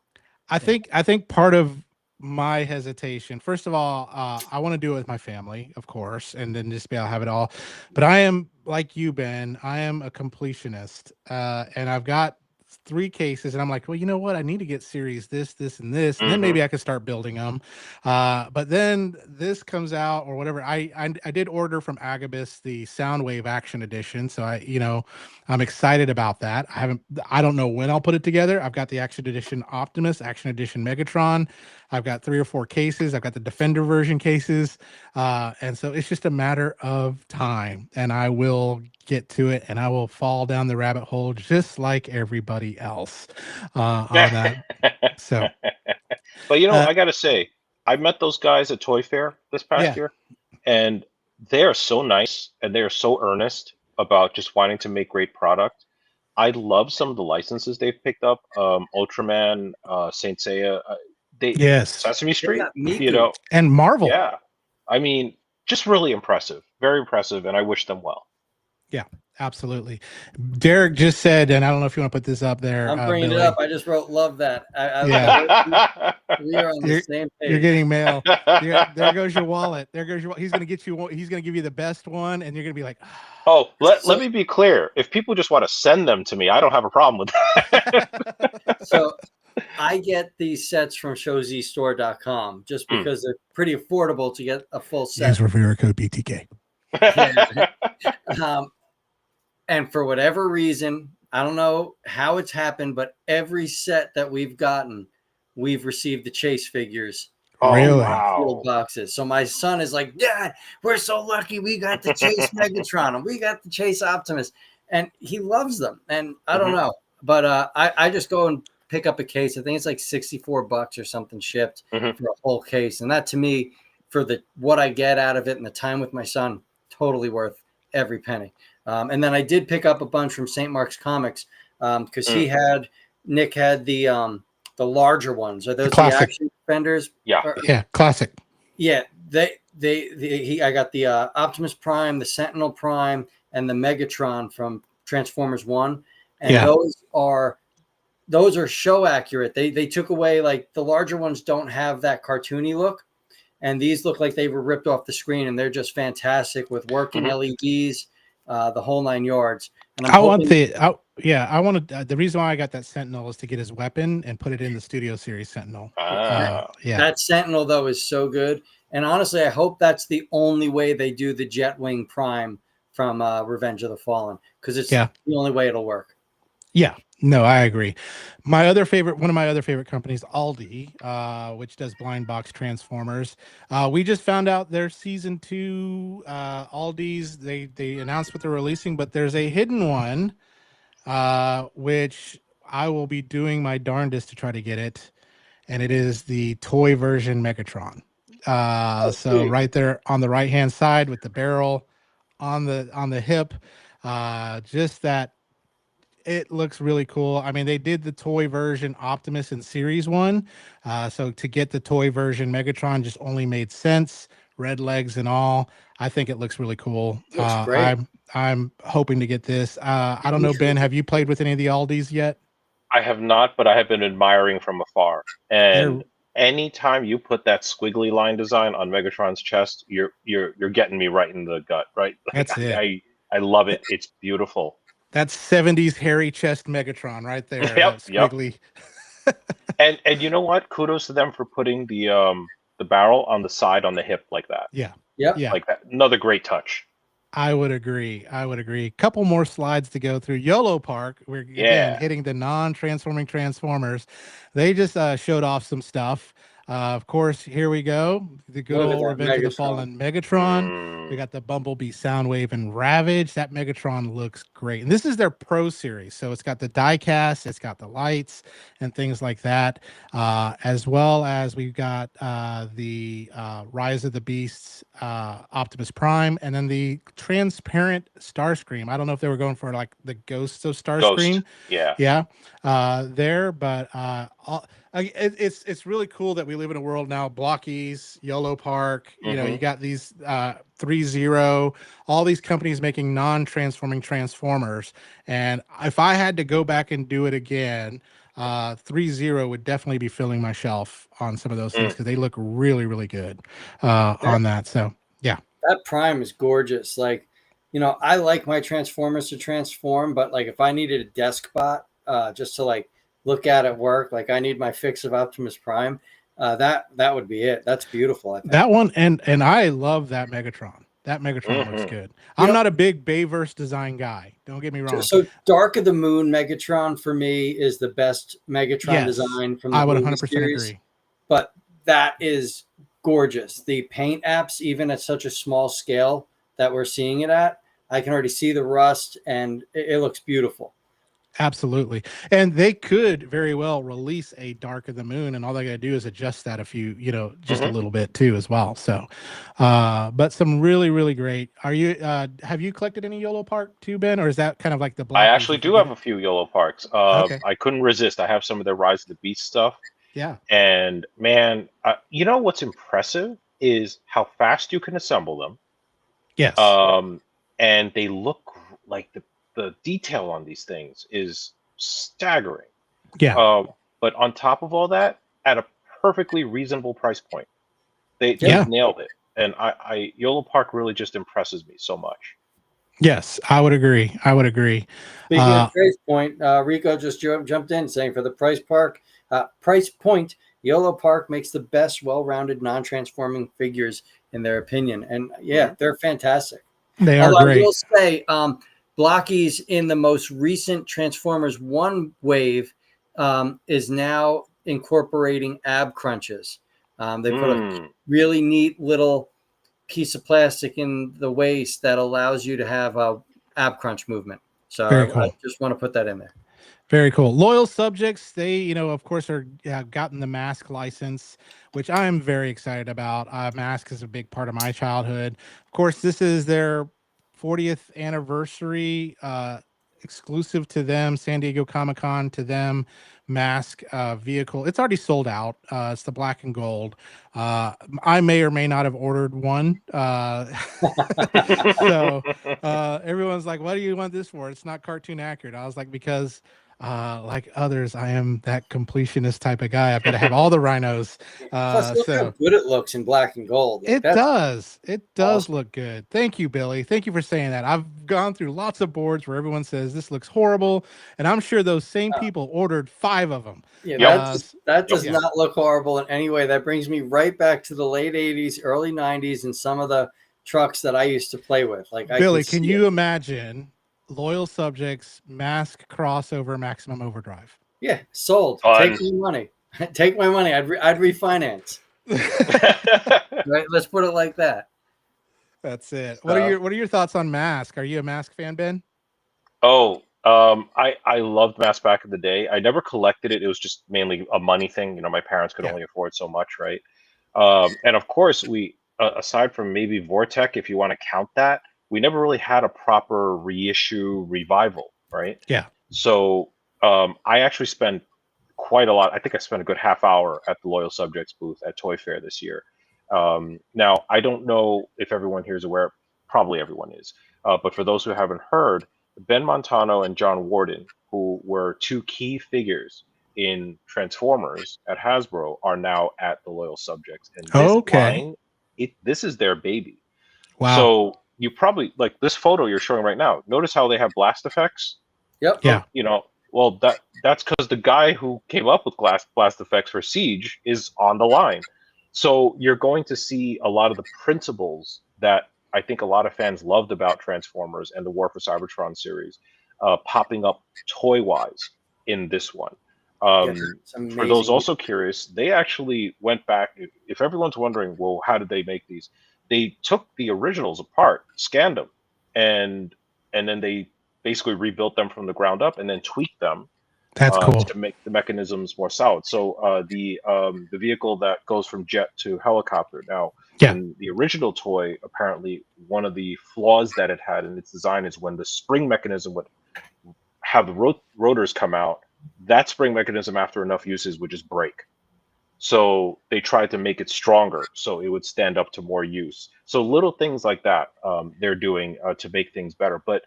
I think part of my hesitation, first of all, I want to do it with my family, of course, and then just be able to have it all. But I am like you, Ben. I am a completionist, and I've got 3 cases, and I'm like, well, you know what? I need to get series this, and this, and then maybe I could start building them. But then this comes out or whatever. I did order from Agabus the Soundwave Action Edition, so I'm excited about that. I don't know when I'll put it together. I've got the Action Edition Optimus, Action Edition Megatron. I've got 3 or 4 cases. I've got the Defender version cases. And so it's just a matter of time. And I will get to it and I will fall down the rabbit hole just like everybody else on that. So, But uh, I gotta say, I met those guys at Toy Fair this past yeah, year, and they are so nice and they are so earnest about just wanting to make great product. I love some of the licenses they've picked up. Ultraman, Saint Seiya, they yes. Sesame They Street. got Miku. And Marvel. Yeah. I mean, just really impressive, very impressive, and I wish them well. Yeah, absolutely. Derek just said, and I don't know if you want to put this up there, I'm bringing Billy. it up. I just wrote love that. Yeah. We are on the same page. You're getting mail. There goes your wallet. There goes your. He's gonna get you. He's gonna give you the best one, and you're gonna be like, Oh, let So- me be clear. If people just want to send them to me, I don't have a problem with that. So I get these sets from showzstore.com just because they're pretty affordable to get a full set. use referral code BTK. And for whatever reason, I don't know how it's happened, but every set that we've gotten, we've received the Chase figures. Oh, Really? wow. Sealed boxes. So my son is like, Dad, we're so lucky we got the Chase Megatron and we got the Chase Optimus. And he loves them. And I don't know. But I just go and pick up a case. I think it's like $64 or something shipped for a whole case. And that to me, for what I get out of it and the time with my son, totally worth every penny. And then I did pick up a bunch from St. Mark's Comics because Nick had the larger ones. Are those the action defenders? Yeah. Yeah, classic. Yeah, I got the Optimus Prime, the Sentinel Prime, and the Megatron from Transformers 1. And those are show accurate. They took away, like, the larger ones don't have that cartoony look. And these look like they were ripped off the screen, and they're just fantastic with working LEDs, the whole 9 yards. And I want the reason why I got that Sentinel is to get his weapon and put it in the Studio Series Sentinel. Yeah. That Sentinel, though, is so good. And honestly, I hope that's the only way they do the Jetwing Prime from Revenge of the Fallen, because it's the only way it'll work. Yeah. No, I agree. One of my other favorite companies, Aldi, which does blind box Transformers. We just found out their season 2, Aldi's. They announced what they're releasing, but there's a hidden one, which I will be doing my darndest to try to get it, and it is the toy version Megatron. So right there on the right hand side with the barrel on the hip, just that. It looks really cool. I mean, they did the toy version Optimus in Series 1. So to get the toy version Megatron just only made sense. Red legs and all. I think it looks really cool. Looks great. I'm hoping to get this. I don't know, Ben, have you played with any of the Aldis yet? I have not, but I have been admiring from afar. And anytime you put that squiggly line design on Megatron's chest, you're getting me right in the gut, right? That's it. I love it. It's beautiful. That's 70s hairy chest Megatron right there. Yep. Squiggly. And you know what? Kudos to them for putting the barrel on the side on the hip like that. Yeah. Yeah. Like that. Another great touch. I would agree. Couple more slides to go through. YOLO Park, we're again hitting the non-transforming Transformers. They just showed off some stuff. Of course, here we go. The good old Revenge of the Fallen Megatron. We got the Bumblebee Soundwave and Ravage. That Megatron looks great. And this is their Pro Series. So it's got the die cast, it's got the lights and things like that. As well as we've got the Rise of the Beasts Optimus Prime, and then the transparent Starscream. I don't know if they were going for like the Ghosts of Starscream. Ghost. Yeah. Yeah. But It's really cool that we live in a world now. Blockies, Yellow Park. You know, you got these 3-0, all these companies making non-transforming transformers. And if I had to go back and do it again, 3-0 would definitely be filling my shelf on some of those things because they look really, really good on that. So yeah, that Prime is gorgeous. Like, you know, I like my Transformers to transform, but like if I needed a desk bot just to like look at work, like I need my fix of Optimus Prime, that would be it. That's beautiful. I think that one and I love that Megatron. That Megatron looks good. you I'm know. not a big Bayverse design guy. Don't get me wrong. So Dark of the Moon Megatron for me is the best Megatron Yes, design from the I would movie 100% series, agree. but that is gorgeous. The paint apps, even at such a small scale that we're seeing it at, I can already see the rust and it looks beautiful. Absolutely. And they could very well release a Dark of the Moon, and all they got to do is adjust that a few, you know, just a little bit too as well. So, but some really, really great. Are you, have you collected any YOLO Park too, Ben, or is that kind of like the I Blackies? actually You do forget have it? a few YOLO Parks. Okay. I couldn't resist. I have some of their Rise of the Beast stuff. Yeah. And man, you know what's impressive is how fast you can assemble them. Yes. Um, and they look like the detail on these things is staggering. Yeah. But on top of all that, at a perfectly reasonable price point, they've Yeah. nailed it. And I YOLO Park really just impresses me so much. Yes. I would agree. I would agree. Speaking of price point, Rico just jumped in saying for the price point, YOLO Park makes the best well-rounded non-transforming figures in their opinion. And yeah, they're fantastic. They are Although I great. will say, Blockies in the most recent Transformers 1 wave is now incorporating ab crunches. They put a really neat little piece of plastic in the waist that allows you to have a ab crunch movement. So Very I cool. just want to put that in there. Very cool. Loyal subjects, they, you know, of course, have gotten the mask license, which I'm very excited about. Mask is a big part of my childhood. Of course, this is their 40th anniversary, exclusive to them, San Diego Comic-Con to them, mask vehicle. It's already sold out. It's the black and gold. I may or may not have ordered one. So everyone's like, what do you want this for? It's not cartoon accurate. I was like, because like others, I am that completionist type of guy. I've got to have all the rhinos. Plus, look how So good it looks in black and gold. Like, it that's does. It does awesome. look good. Thank you, Billy. Thank you for saying that. I've gone through lots of boards where everyone says this looks horrible, and I'm sure those same people ordered 5 of them. Yeah, that does Yep. not look horrible in any way. That brings me right back to the late 80s, early 90s, and some of the trucks that I used to play with. Like, Billy, I can see you it. imagine Loyal Subjects mask crossover Maximum Overdrive? Yeah, sold. Fun. Take my money. Take my money. I'd refinance. Right? Let's put it like that. That's it. So, What are your thoughts on Mask? Are you a Mask fan, Ben? Oh, I loved Mass back in the day. I never collected it. It was just mainly a money thing. You know, my parents could Yeah. only afford so much, right? And of course, we aside from maybe Vortec, if you want to count that, we never really had a proper reissue revival, right? Yeah. So I actually spent quite a lot. I think I spent a good half hour at the Loyal Subjects booth at Toy Fair this year. Now, I don't know if everyone here is aware. Probably everyone is. But for those who haven't heard, Ben Montano and John Warden, who were 2 key figures in Transformers at Hasbro, are now at the Loyal Subjects. And this Okay. line, this is their baby. Wow. So you probably like this photo you're showing right now. Notice how they have blast effects. yep. Yeah. You know, well that's because the guy who came up with blast effects for Siege is on the line. So you're going to see a lot of the principles that I think a lot of fans loved about Transformers and the War for Cybertron series popping up toy-wise in this one. It's For amazing. those also curious, they actually went back. If everyone's wondering, well, how did they make these? They took the originals apart, scanned them, and then they basically rebuilt them from the ground up and then tweaked them That's cool. to make the mechanisms more solid. So the vehicle that goes from jet to helicopter. Now, Yeah. in the original toy, apparently one of the flaws that it had in its design is when the spring mechanism would have the rotors come out, that spring mechanism after enough uses would just break. So they tried to make it stronger so it would stand up to more use. So little things like that they're doing to make things better. But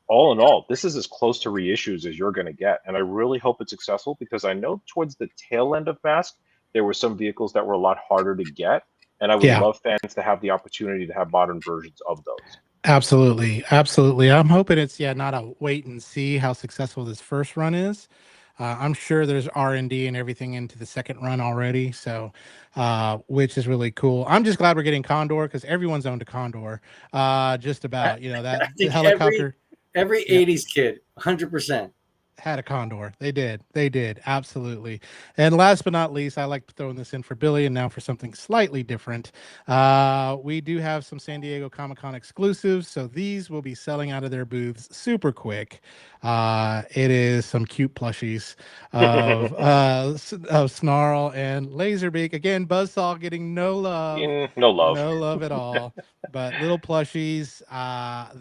all in all, this is as close to reissues as you're going to get. And I really hope it's successful because I know towards the tail end of Mask, there were some vehicles that were a lot harder to get. And I would Yeah. love fans to have the opportunity to have modern versions of those. Absolutely, absolutely. I'm hoping it's not a wait and see how successful this first run is. I'm sure there's R&D and everything into the second run already, so which is really cool. I'm just glad we're getting Condor because everyone's owned a Condor. Just about, that I the think helicopter. every Yeah. 80s kid, 100%. Had a Condor. They did. Absolutely. And last but not least, I like throwing this in for Billy and now for something slightly different. We do have some San Diego Comic-Con exclusives. So these will be selling out of their booths super quick. It is some cute plushies of Snarl and Laserbeak. Again, Buzzsaw getting no love. No love. No love at all. But little plushies,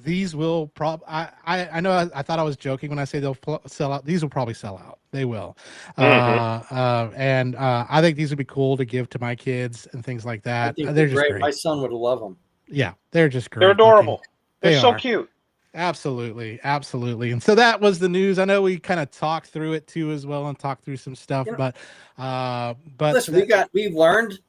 these will I know I thought I was joking when I say they'll sell out. These will probably sell out. They will. And I think these would be cool to give to my kids and things like I that. think They're just great. great. My son would love them. Yeah, they're just great. They're adorable. Looking. They're so are. cute. Absolutely. And so that was the news. I know we kind of talked through it too as well and talked through some stuff, but listen, we've learned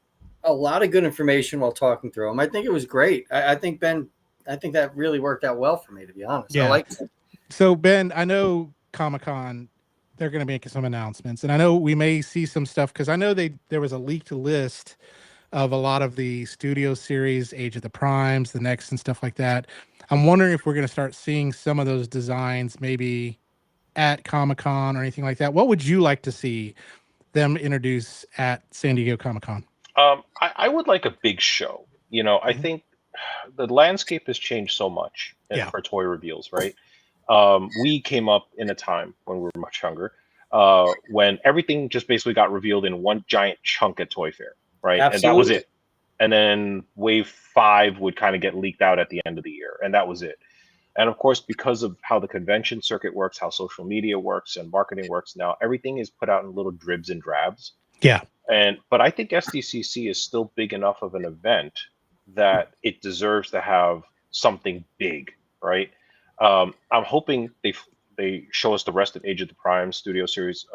a lot of good information while talking through them. I think it was great. I think that really worked out well for me, to be honest. Yeah. I like it. So Ben, I know Comic-Con, they're going to make some announcements, and I know we may see some stuff because I know there was a leaked list of a lot of the studio series, Age of the Primes, the Next, and stuff like that. I'm wondering if we're going to start seeing some of those designs maybe at Comic-Con or anything like that. What would you like to see them introduce at San Diego Comic-Con? I would like a big show. I think the landscape has changed so much for toy reveals, right? We came up in a time when we were much younger, when everything just basically got revealed in one giant chunk at Toy Fair, right? Absolutely. And that was it. And then Wave 5 would kind of get leaked out at the end of the year, and that was it. And of course, because of how the convention circuit works, how social media works, and marketing works now, everything is put out in little dribs and drabs. Yeah. But I think SDCC is still big enough of an event that it deserves to have something big, right? I'm hoping they show us the rest of Age of the Prime Studio Series,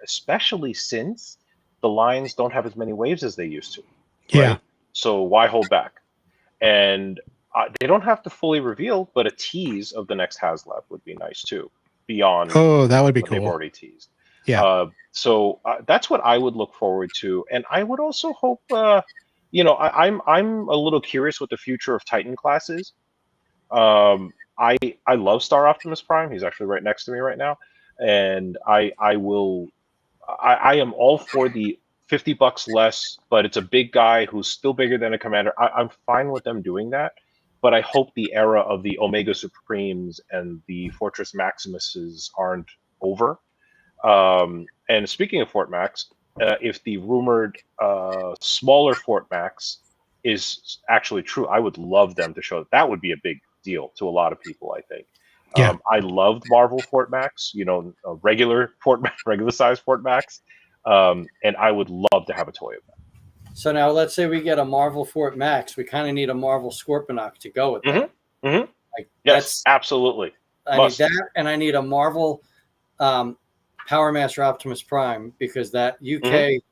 especially since the lines don't have as many waves as they used to. Right? Yeah. So why hold back? And they don't have to fully reveal, but a tease of the next HasLab would be nice too, beyond that would be what cool. they've already teased. Yeah. So that's what I would look forward to, and I would also hope. I'm a little curious what the future of Titan class is. I love Star Optimus Prime. He's actually right next to me right now, and I am all for the $50 less, but it's a big guy who's still bigger than a commander. I'm fine with them doing that, but I hope the era of the Omega Supremes and the Fortress Maximuses aren't over. And speaking of Fort Max, if the rumored smaller Fort Max is actually true, I would love them to show that. That would be a big deal to a lot of people, I think. Yeah. I loved Marvel Fort Max, a regular size Fort Max. And I would love to have a toy of that. So now let's say we get a Marvel Fort Max. We kind of need a Marvel Scorponok to go with that. Mm-hmm. Like, yes, absolutely. I need that, and I need a Marvel Power Master Optimus Prime, because that UK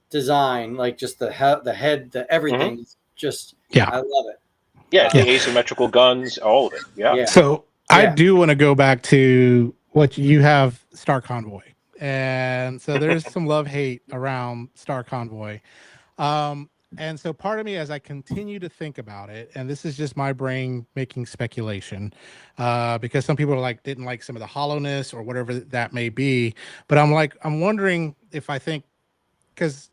design, like just the head, the everything, just I love it. Yeah, the asymmetrical guns, all of it. Yeah. So I do want to go back to what you have, Star Convoy. And so there's some love-hate around Star Convoy. And so part of me, as I continue to think about it, and this is just my brain making speculation, because some people didn't like some of the hollowness or whatever that may be. But I'm wondering if because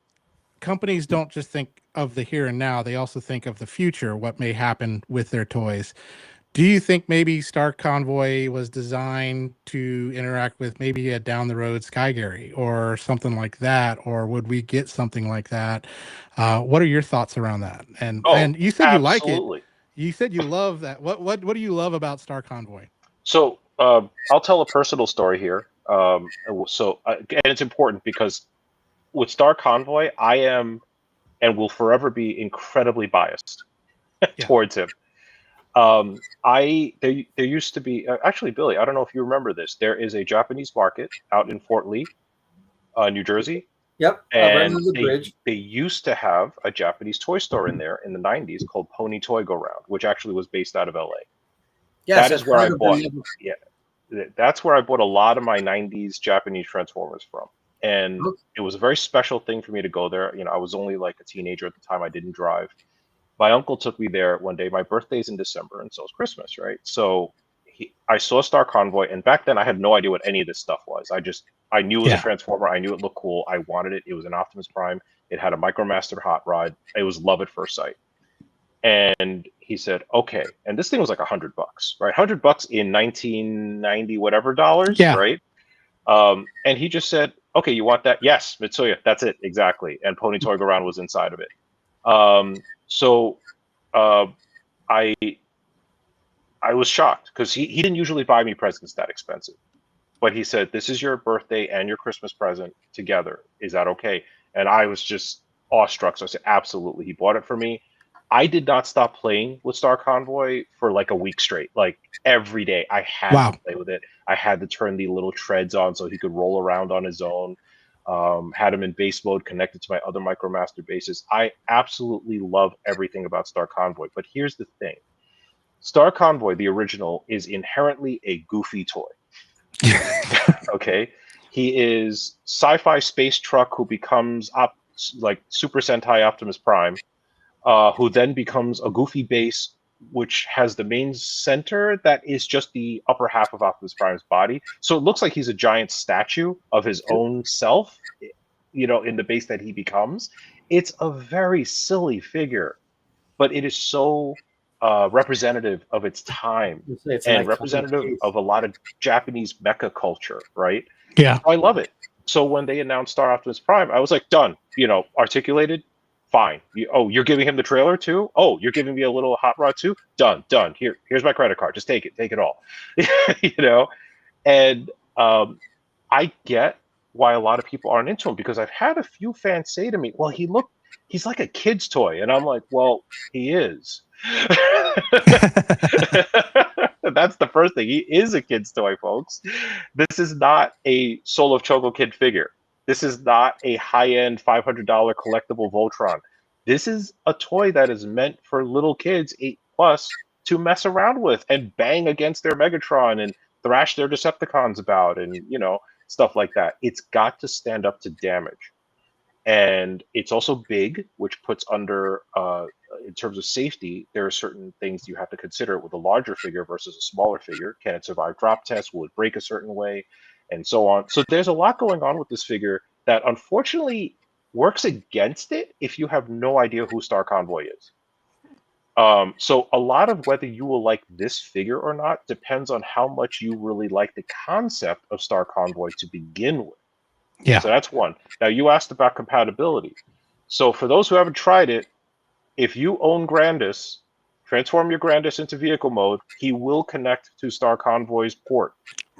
companies don't just think of the here and now, they also think of the future, what may happen with their toys. Do you think maybe Star Convoy was designed to interact with maybe a down the road Sky or something like that? Or would we get something like that? What are your thoughts around that? And you said you like it. You said you love that. What do you love about Star Convoy? So I'll tell a personal story here. And it's important because with Star Convoy, I am and will forever be incredibly biased Yeah. towards him. There used to be actually, Billy. I don't know if you remember this. There is a Japanese market out in Fort Lee, New Jersey, Yep, right and under the bridge. they used to have a Japanese toy store in there in the '90s called Pony Toy Go Round, which actually was based out of LA. Yes, That is I've where I heard of bought. them. Yeah, that's where I bought a lot of my '90s Japanese Transformers from, and Okay. it was a very special thing for me to go there. You know, I was only like a teenager at the time. I didn't drive. My uncle took me there one day. My birthday's in December, and so is Christmas, right? So I saw Star Convoy, and back then I had no idea what any of this stuff was. I knew it was a Yeah. Transformer. I knew it looked cool. I wanted it. It was an Optimus Prime. It had a MicroMaster hot rod. It was love at first sight. And he said, "Okay." And this thing was like $100, right? $100 in 1990 whatever dollars, Yeah. right? And he just said, "Okay, you want that?" Yes, Mitsuya. That's it exactly. And Pony Toy Go Round was inside of it. So uh, I I was shocked because he didn't usually buy me presents that expensive, but he said, "This is your birthday and your Christmas present together. Is that okay?" And I was just awestruck. So I said, "Absolutely." He bought it for me. I did not stop playing with Star Convoy for like a week straight. Like every day, I had to Wow. play with it. I had to turn the little treads on so he could roll around on his own. Had him in base mode connected to my other MicroMaster bases. I absolutely love everything about Star Convoy. But here's the thing: Star Convoy, the original, is inherently a goofy toy. Okay, he is sci-fi space truck who becomes like Super Sentai Optimus Prime, who then becomes a goofy base, which has the main center that is just the upper half of Optimus Prime's body. So it looks like he's a giant statue of his own self, you know, in the base that he becomes. It's a very silly figure, but it is so representative of its time It's an and iconic representative piece. of a lot of Japanese mecha culture, right? Yeah. I love it. So when they announced Star Optimus Prime, I was like, done. You know, articulated, fine. You're giving him the trailer too? Oh, you're giving me a little hot rod too? Done, done. Here's my credit card. Just take it all. You know, and I get why a lot of people aren't into him because I've had a few fans say to me, "Well, he's like a kid's toy," and I'm like, "Well, he is." That's the first thing. He is a kid's toy, folks. This is not a Soul of Choco Kid figure. This is not a high-end $500 collectible Voltron. This is a toy that is meant for little kids, 8 plus, to mess around with and bang against their Megatron and thrash their Decepticons about, and stuff like that. It's got to stand up to damage. And it's also big, which puts under, in terms of safety, there are certain things you have to consider with a larger figure versus a smaller figure. Can it survive drop tests? Will it break a certain way? And so on. So there's a lot going on with this figure that unfortunately works against it if you have no idea who Star Convoy is. So a lot of whether you will like this figure or not depends on how much you really like the concept of Star Convoy to begin with. Yeah. So that's one. Now you asked about compatibility. So for those who haven't tried it, if you own Grandis, transform your Grandis into vehicle mode, he will connect to Star Convoy's port.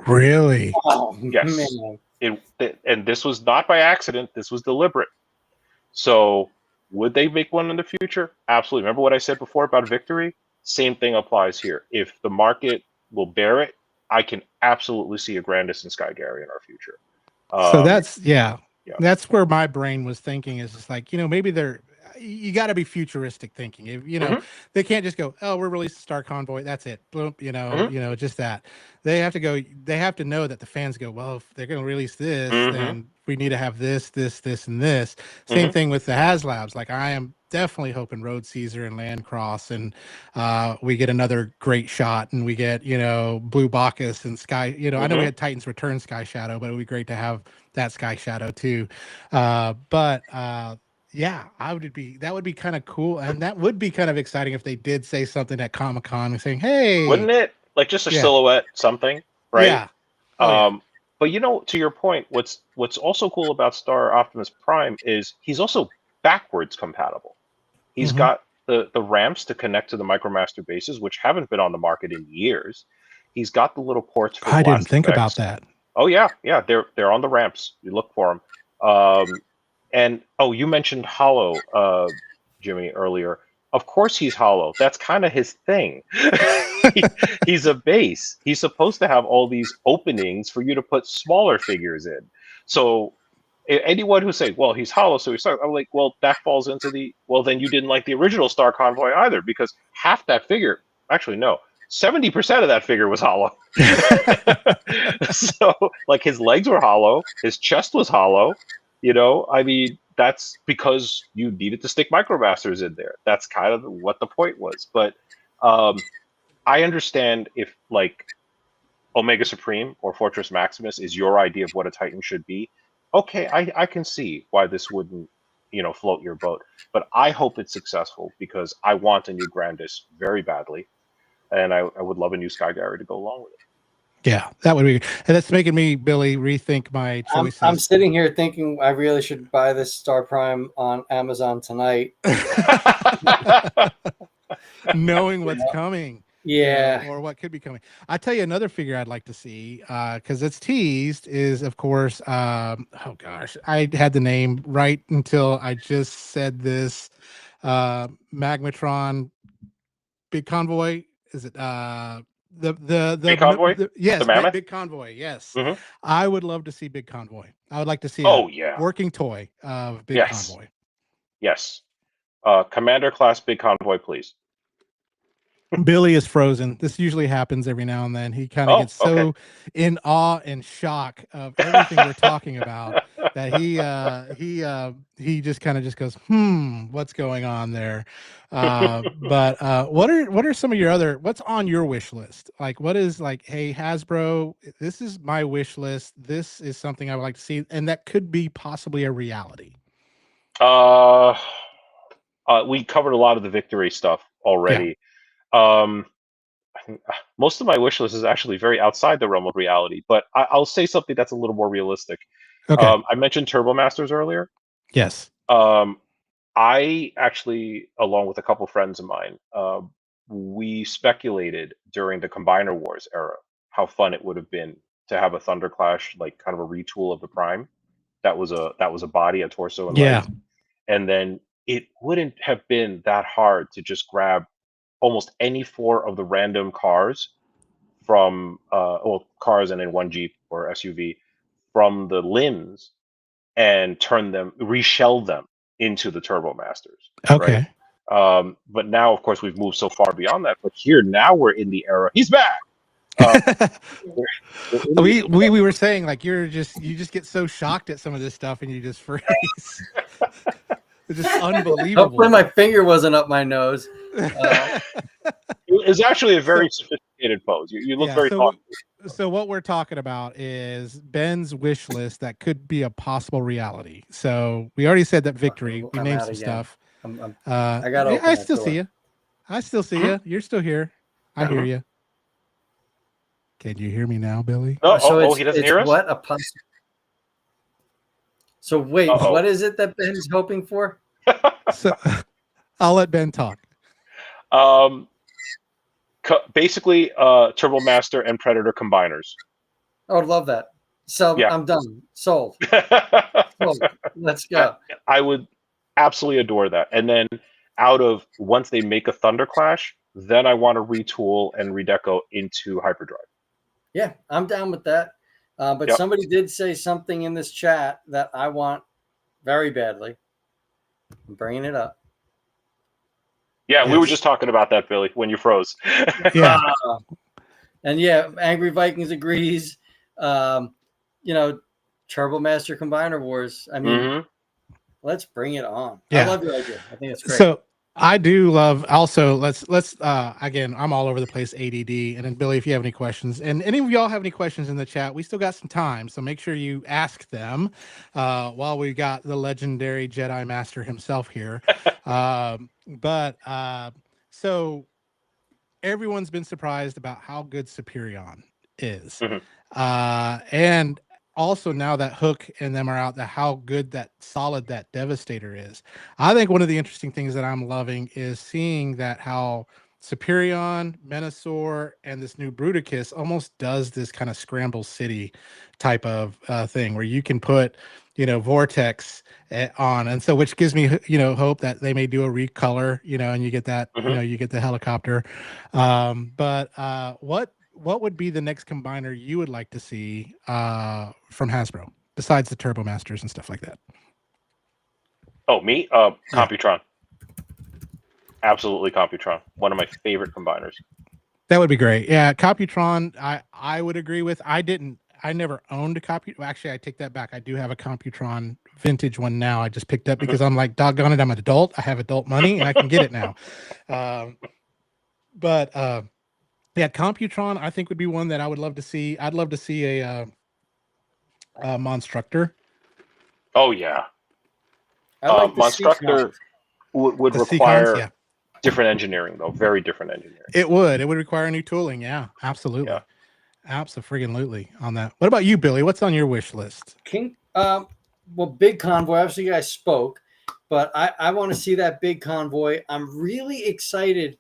Really? Oh, Yes. man. And this was not by accident. This was deliberate. So would they make one in the future? Absolutely. Remember what I said before about Victory? Same thing applies here. If the market will bear it, I can absolutely see a Grandis and Skygary in our future. So that's yeah. that's where my brain was thinking is just like, maybe you got to be futuristic thinking. If, Mhm. they can't just go, "Oh, we're releasing Star Convoy. That's it." Boom, Mhm. just that. They have to go. They have to know that the fans go, "Well, if they're going to release this, Mhm. then we need to have this, this, this, and this." Same Mhm. thing with the HasLabs. Like I am definitely hoping Road Caesar and Landcross and we get another great shot and we get Blue Bacchus and Sky. I know we Mhm. had Titans Return Sky Shadow, but it would be great to have that Sky Shadow too. Yeah, that would be kind of cool, and that would be kind of exciting if they did say something at Comic-Con and saying, "Hey, Wouldn't it? Like just a yeah, silhouette, something, right? yeah, oh yeah, But to your point, what's also cool about Star Optimus Prime is he's also backwards compatible. He's hmm got the ramps to connect to the MicroMaster bases, which haven't been on the market in years. He's got the little ports for I didn't blast think about effects. that." Oh yeah, yeah. They're on the ramps. You look for them. And oh, you mentioned Hollow, Jimmy, earlier. Of course he's Hollow. That's kind of his thing. He's a base. He's supposed to have all these openings for you to put smaller figures in. So anyone who say, "Well, he's Hollow, so he's Star," I'm like, "Well, that falls into the well. Then you didn't like the original Star Convoy either, because half that figure, actually no, 70% of that figure was Hollow." So like his legs were hollow, his chest was hollow. I mean, that's because you needed to stick Micromasters in there. That's kind of what the point was. But um, I understand if like Omega Supreme or Fortress Maximus is your idea of what a Titan should be. Okay, I can see why this wouldn't, float your boat. But I hope it's successful because I want a new Grandis very badly, and I would love a new Sky Gyre to go along with it. Yeah, that would be, and that's making me, Billy, rethink my choices. I'm sitting here thinking I really should buy this Star Prime on Amazon tonight. Knowing what's coming. Yeah. Or what could be coming. I tell you another figure I'd like to see, because it's teased, is of course, oh gosh, I had the name right until I just said this. Magmatron Big Convoy. Is it the Big Convoy? yes, The Mammoth? Big Convoy, yes. Mhm. I would love to see Big Convoy. I would like to see Oh a yeah, working toy of Big Yes. Convoy. yes. Commander class Big Convoy, please. Billy is frozen. This usually happens every now and then. He kind of Oh, gets so okay. in awe and shock of everything we're talking about that he just kind of just goes, what's going on there? But what are some of your other, what's on your wish list? Like, what is like, hey, Hasbro, this is my wish list. This is something I would like to see, and that could be possibly a reality. We covered a lot of the victory stuff already. Um, most of my wish list is actually very outside the realm of reality, but I'll say something that's a little more realistic. Okay. I mentioned Turbo Masters earlier. Yes. I actually, along with a couple friends of mine, we speculated during the Combiner Wars era how fun it would have been to have a Thunderclash, like kind of a retool of the Prime. That was a body, a torso, and Yeah. legs. And then it wouldn't have been that hard to just grab almost any four of the random cars from cars and then one Jeep or SUV from the limbs and turn them, reshell them into the Turbo Masters, right? Okay. But now, of course, we've moved so far beyond that. But here now we're in the era. He's back. We were saying like you just get so shocked at some of this stuff and you just freeze. It's just unbelievable. Hopefully my finger wasn't up my nose. It's actually a very sophisticated pose. You look very thoughtful. So what we're talking about is Ben's wish list that could be a possible reality. So we already said that victory. We I'm named out some again. stuff. I got. I still see you. I still see you. You're still here. I hear you. Can you hear me now, Billy? No, he doesn't hear us? What a possible. So wait, what is it that Ben is hoping for? So I'll let Ben talk. Basically, Turbo Master and Predator combiners. I would love that. So Yeah. I'm done. Sold. Sold. Let's go. I would absolutely adore that. And then once they make a Thunderclash, then I want to retool and redeco into Hyperdrive. Yeah, I'm down with that. But somebody did say something in this chat that I want very badly. I'm bringing it up. Yeah, we were just talking about that, Billy, when you froze. Yeah. And yeah, Angry Vikings agrees. Turbo Master Combiner Wars. I mean, let's bring it on. Yeah. I love your idea. I think it's great. So I do love also let's again, I'm all over the place ADD, and then Billy, if you have any questions, and any of y'all have any questions in the chat, we still got some time, so make sure you ask them while we got the legendary Jedi Master himself here. So everyone's been surprised about how good Superion is. And also now that Hook and them are out, how good that solid that Devastator is. I think one of the interesting things that I'm loving is seeing that how Superion, Menasor, and this new Bruticus almost does this kind of scramble city type of thing where you can put, Vortex on, and so which gives me hope that they may do a recolor, and you get that, Mhm. you get the helicopter. But what would be the next combiner you would like to see from Hasbro besides the Turbo Masters and stuff like that? Oh, me? Yeah. Computron. Absolutely Computron. One of my favorite combiners. That would be great. Yeah, Computron, I would agree with. I never owned a Actually, I take that back. I do have a Computron vintage one now. I just picked up Mhm. because I'm like, doggone it, I'm an adult. I have adult money and I can get it now. Um, but yeah, Computron, I think would be one that I would love to see. I'd love to see a Monstructor. Oh yeah. I like the Monstructor Seacons. would The Seacons, require yeah. different engineering though. Very different engineering. It would. It would require new tooling. Yeah, absolutely. Yeah. Absolutely on that. What about you, Billy? What's on your wish list? King, well, big convoy. Obviously, you guys spoke, but I want to see that big convoy. I'm really excited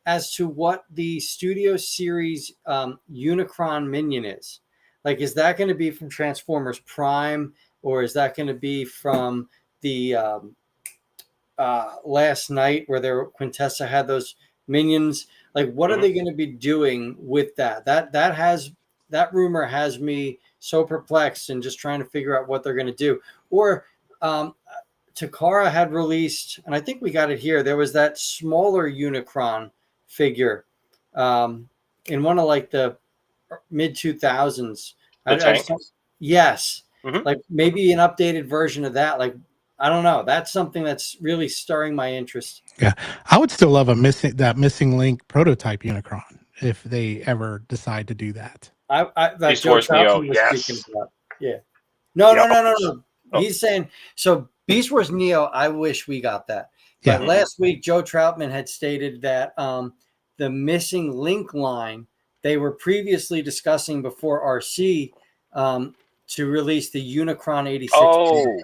as to what the Studio Series Unicron minion is. Like, is that going to be from Transformers Prime, or is that going to be from the last night where their Quintessa had those minions? Like, what are Mhm. they going to be doing with that? That rumor has me so perplexed and just trying to figure out what they're going to do. Or Takara had released, and I think we got it here. There was that smaller Unicron figure in one of like the mid 2000s. The I just tank. don't, yes, Mhm. like maybe an updated version of that. Like, I don't know. That's something that's really stirring my interest. Yeah, I would still love missing link prototype Unicron if they ever decide to do that. I that Beast Joe Wars Neo. Troutman was speaking Yes. about. Yeah. No, no, Yep. no, no, no. Oh. He's saying so. Beast Wars Neo. I wish we got that. Yeah, But last week, Joe Troutman had stated that the missing link line they were previously discussing before RC to release the Unicron 86, Oh.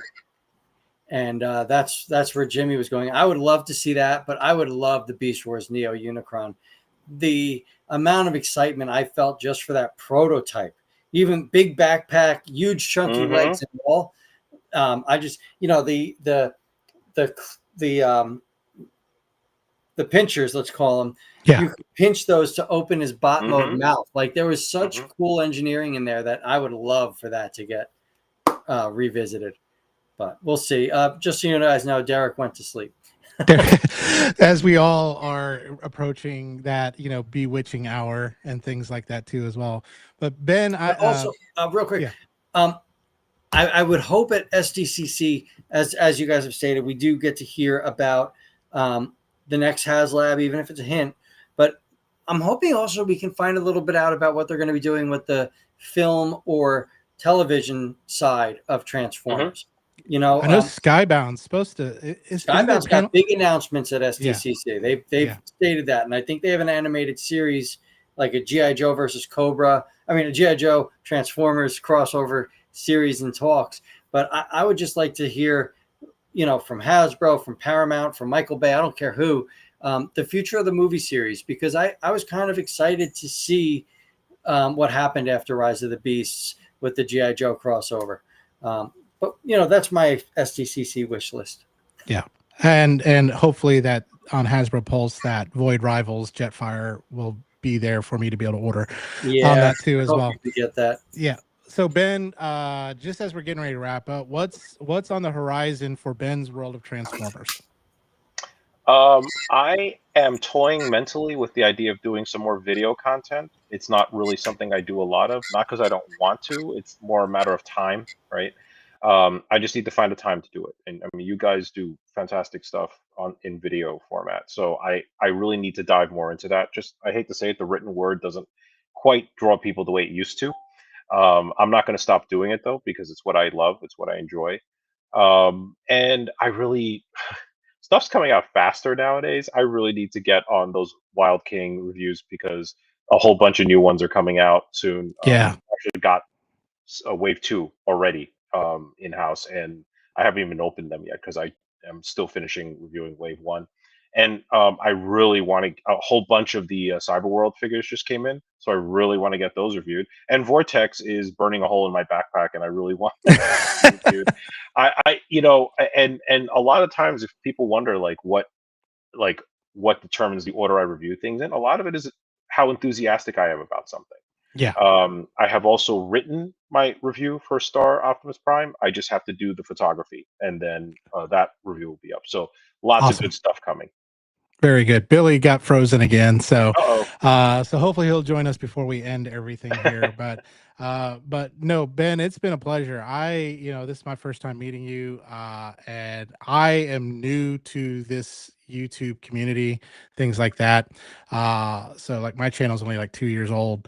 and that's where Jimmy was going. I would love to see that, but I would love the Beast Wars Neo Unicron. The amount of excitement I felt just for that prototype, even big backpack, huge chunky Mhm. legs and all. I just, the the um, the pinchers, let's call them. yeah, You could pinch those to open his bot mode Mhm. mouth. Like there was such Mhm. cool engineering in there that I would love for that to get revisited. But we'll see. Just so you guys know, Derek went to sleep. as we all are approaching that bewitching hour and things like that too as well. But Ben, I But also, real quick, yeah, um, I would hope at SDCC, as you guys have stated, we do get to hear about the next HasLab, even if it's a hint. But I'm hoping also we can find a little bit out about what they're going to be doing with the film or television side of Mhm. Transformers. I know Skybound's supposed to isn't there a Skybound's got panel? big announcements at Yeah, SDCC. They've yeah, stated that, and I think they have an animated series like a GI Joe versus Cobra. I mean, a GI Joe Transformers crossover series in talks. But I would just like to hear, from Hasbro, from Paramount, from Michael Bay. I don't care who. The future of the movie series, because I was kind of excited to see what happened after Rise of the Beasts with the GI Joe crossover. But that's my SDCC wish list. yeah, and hopefully that on Hasbro Pulse that Void Rivals Jetfire will be there for me to be able to order on Yeah, that too I as hope well. you could get that. Yeah. So Ben, just as we're getting ready to wrap up, what's on the horizon for Ben's World of Transformers? I am toying mentally with the idea of doing some more video content. It's not really something I do a lot of, not because I don't want to. It's more a matter of time, right? I just need to find the time to do it. And I mean, you guys do fantastic stuff in video format, so I really need to dive more into that. Just I hate to say it, the written word doesn't quite draw people the way it used to. I'm not going to stop doing it though because it's what I love, it's what I enjoy, and I really stuff's coming out faster nowadays. I really need to get on those Wild King reviews because a whole bunch of new ones are coming out soon. Yeah. Actually, got a wave two already in house, and I haven't even opened them yet because I am still finishing reviewing wave one. And I really want to. A whole bunch of the Cyber World figures just came in, so I really want to get those reviewed. And Vortex is burning a hole in my backpack, and I really want that to be reviewed. And a lot of times, if people wonder like what determines the order I review things in, a lot of it is how enthusiastic I am about something. Yeah. I have also written my review for Star Optimus Prime. I just have to do the photography, and then that review will be up. So lots of Awesome. good stuff coming. Very good. Billy got frozen again, so Uh-oh. so hopefully he'll join us before we end everything here. But no, Ben, it's been a pleasure. This is my first time meeting you, and I am new to this YouTube community, things like that. So like my channel's only like 2 years old.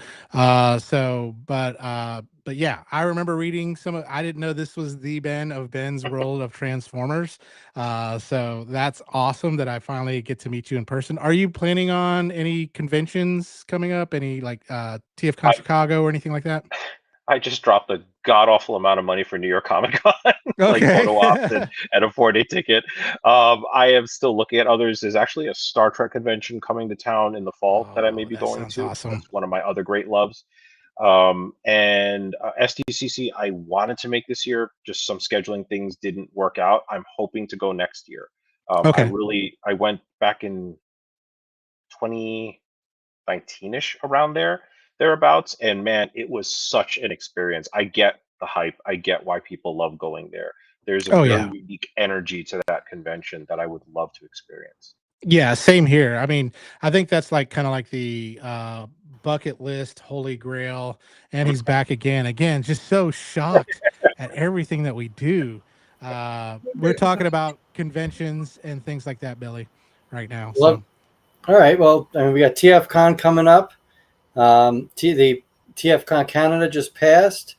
But yeah, I remember reading I didn't know this was the Ben of Ben's World of Transformers. So that's awesome that I finally get to meet you in person. Are you planning on any conventions coming up? Any like TFCon I, Chicago or anything like that? I just dropped a god awful amount of money for New York Comic Con, like Okay. photo ops and a 4-day ticket. I am still looking at others. There's actually a Star Trek convention coming to town in the fall that I may Oh, be that going sounds to. awesome. That's one of my other great loves. And SDCC, I wanted to make this year, just some scheduling things didn't work out. I'm hoping to go next year. Okay. I went back in 2019ish around thereabouts, and man, it was such an experience. I get the hype. I get why people love going there. There's a Oh very yeah. unique energy to that convention that I would love to experience. Yeah, same here. I mean, I think that's like kind of like the bucket list holy grail, and he's back again. Again, just so shocked at everything that we do. We're talking about conventions and things like that, Billy, right now. Well, So all right. Well, I mean, we got TFCon coming up. The TFCon Canada just passed.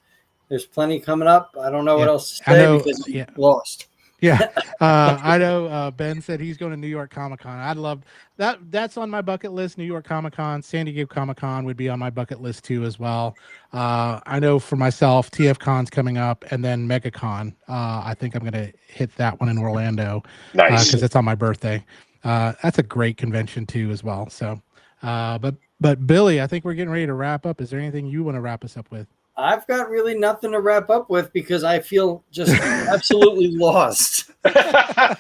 There's plenty coming up. I don't know what yeah, else to I say know. because Yeah, I'm lost. yeah, I know. Ben said he's going to New York Comic Con. I'd love that. That's on my bucket list. New York Comic Con, San Diego Comic Con would be on my bucket list too, as well. I know for myself, TFCon's coming up, and then MegaCon. I think I'm going to hit that one in Orlando Nice. because it's on my birthday. That's a great convention too, as well. So, but Billy, I think we're getting ready to wrap up. Is there anything you want to wrap us up with? I've got really nothing to wrap up with because I feel just absolutely lost. I,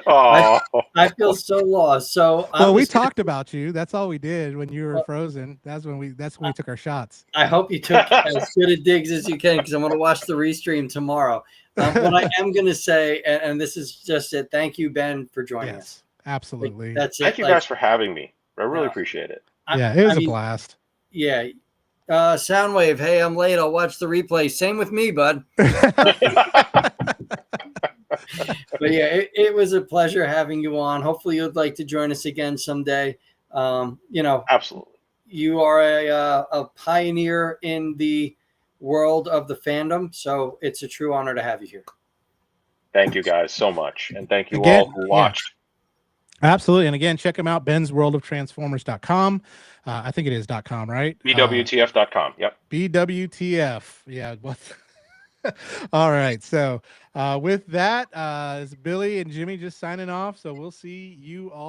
Oh, I feel so lost. So I'm Well, we just gonna, talked about you. That's all we did when you were frozen. That's when we took our shots. I hope you took as good a digs as you can because I'm going to watch the restream tomorrow. What I am going to say, and this is just it. Thank you, Ben, for joining us. Yes, absolutely. That's thank it. you Like, guys for having me. I really appreciate it. Yeah, it was I a mean, blast. yeah. Soundwave. Hey, I'm late. I'll watch the replay. Same with me, bud. But yeah, it was a pleasure having you on. Hopefully, you'd like to join us again someday. Absolutely. You are a pioneer in the world of the fandom, so it's a true honor to have you here. Thank you guys so much. And thank you all Again, who yeah, watched. absolutely. And again, check them out, bensworldoftransformers.com. I think it is .com, right? BWTF.com. Yep. BWTF. Yeah. What? All right. So with that, it's Billy and Jimmy just signing off. So we'll see you all.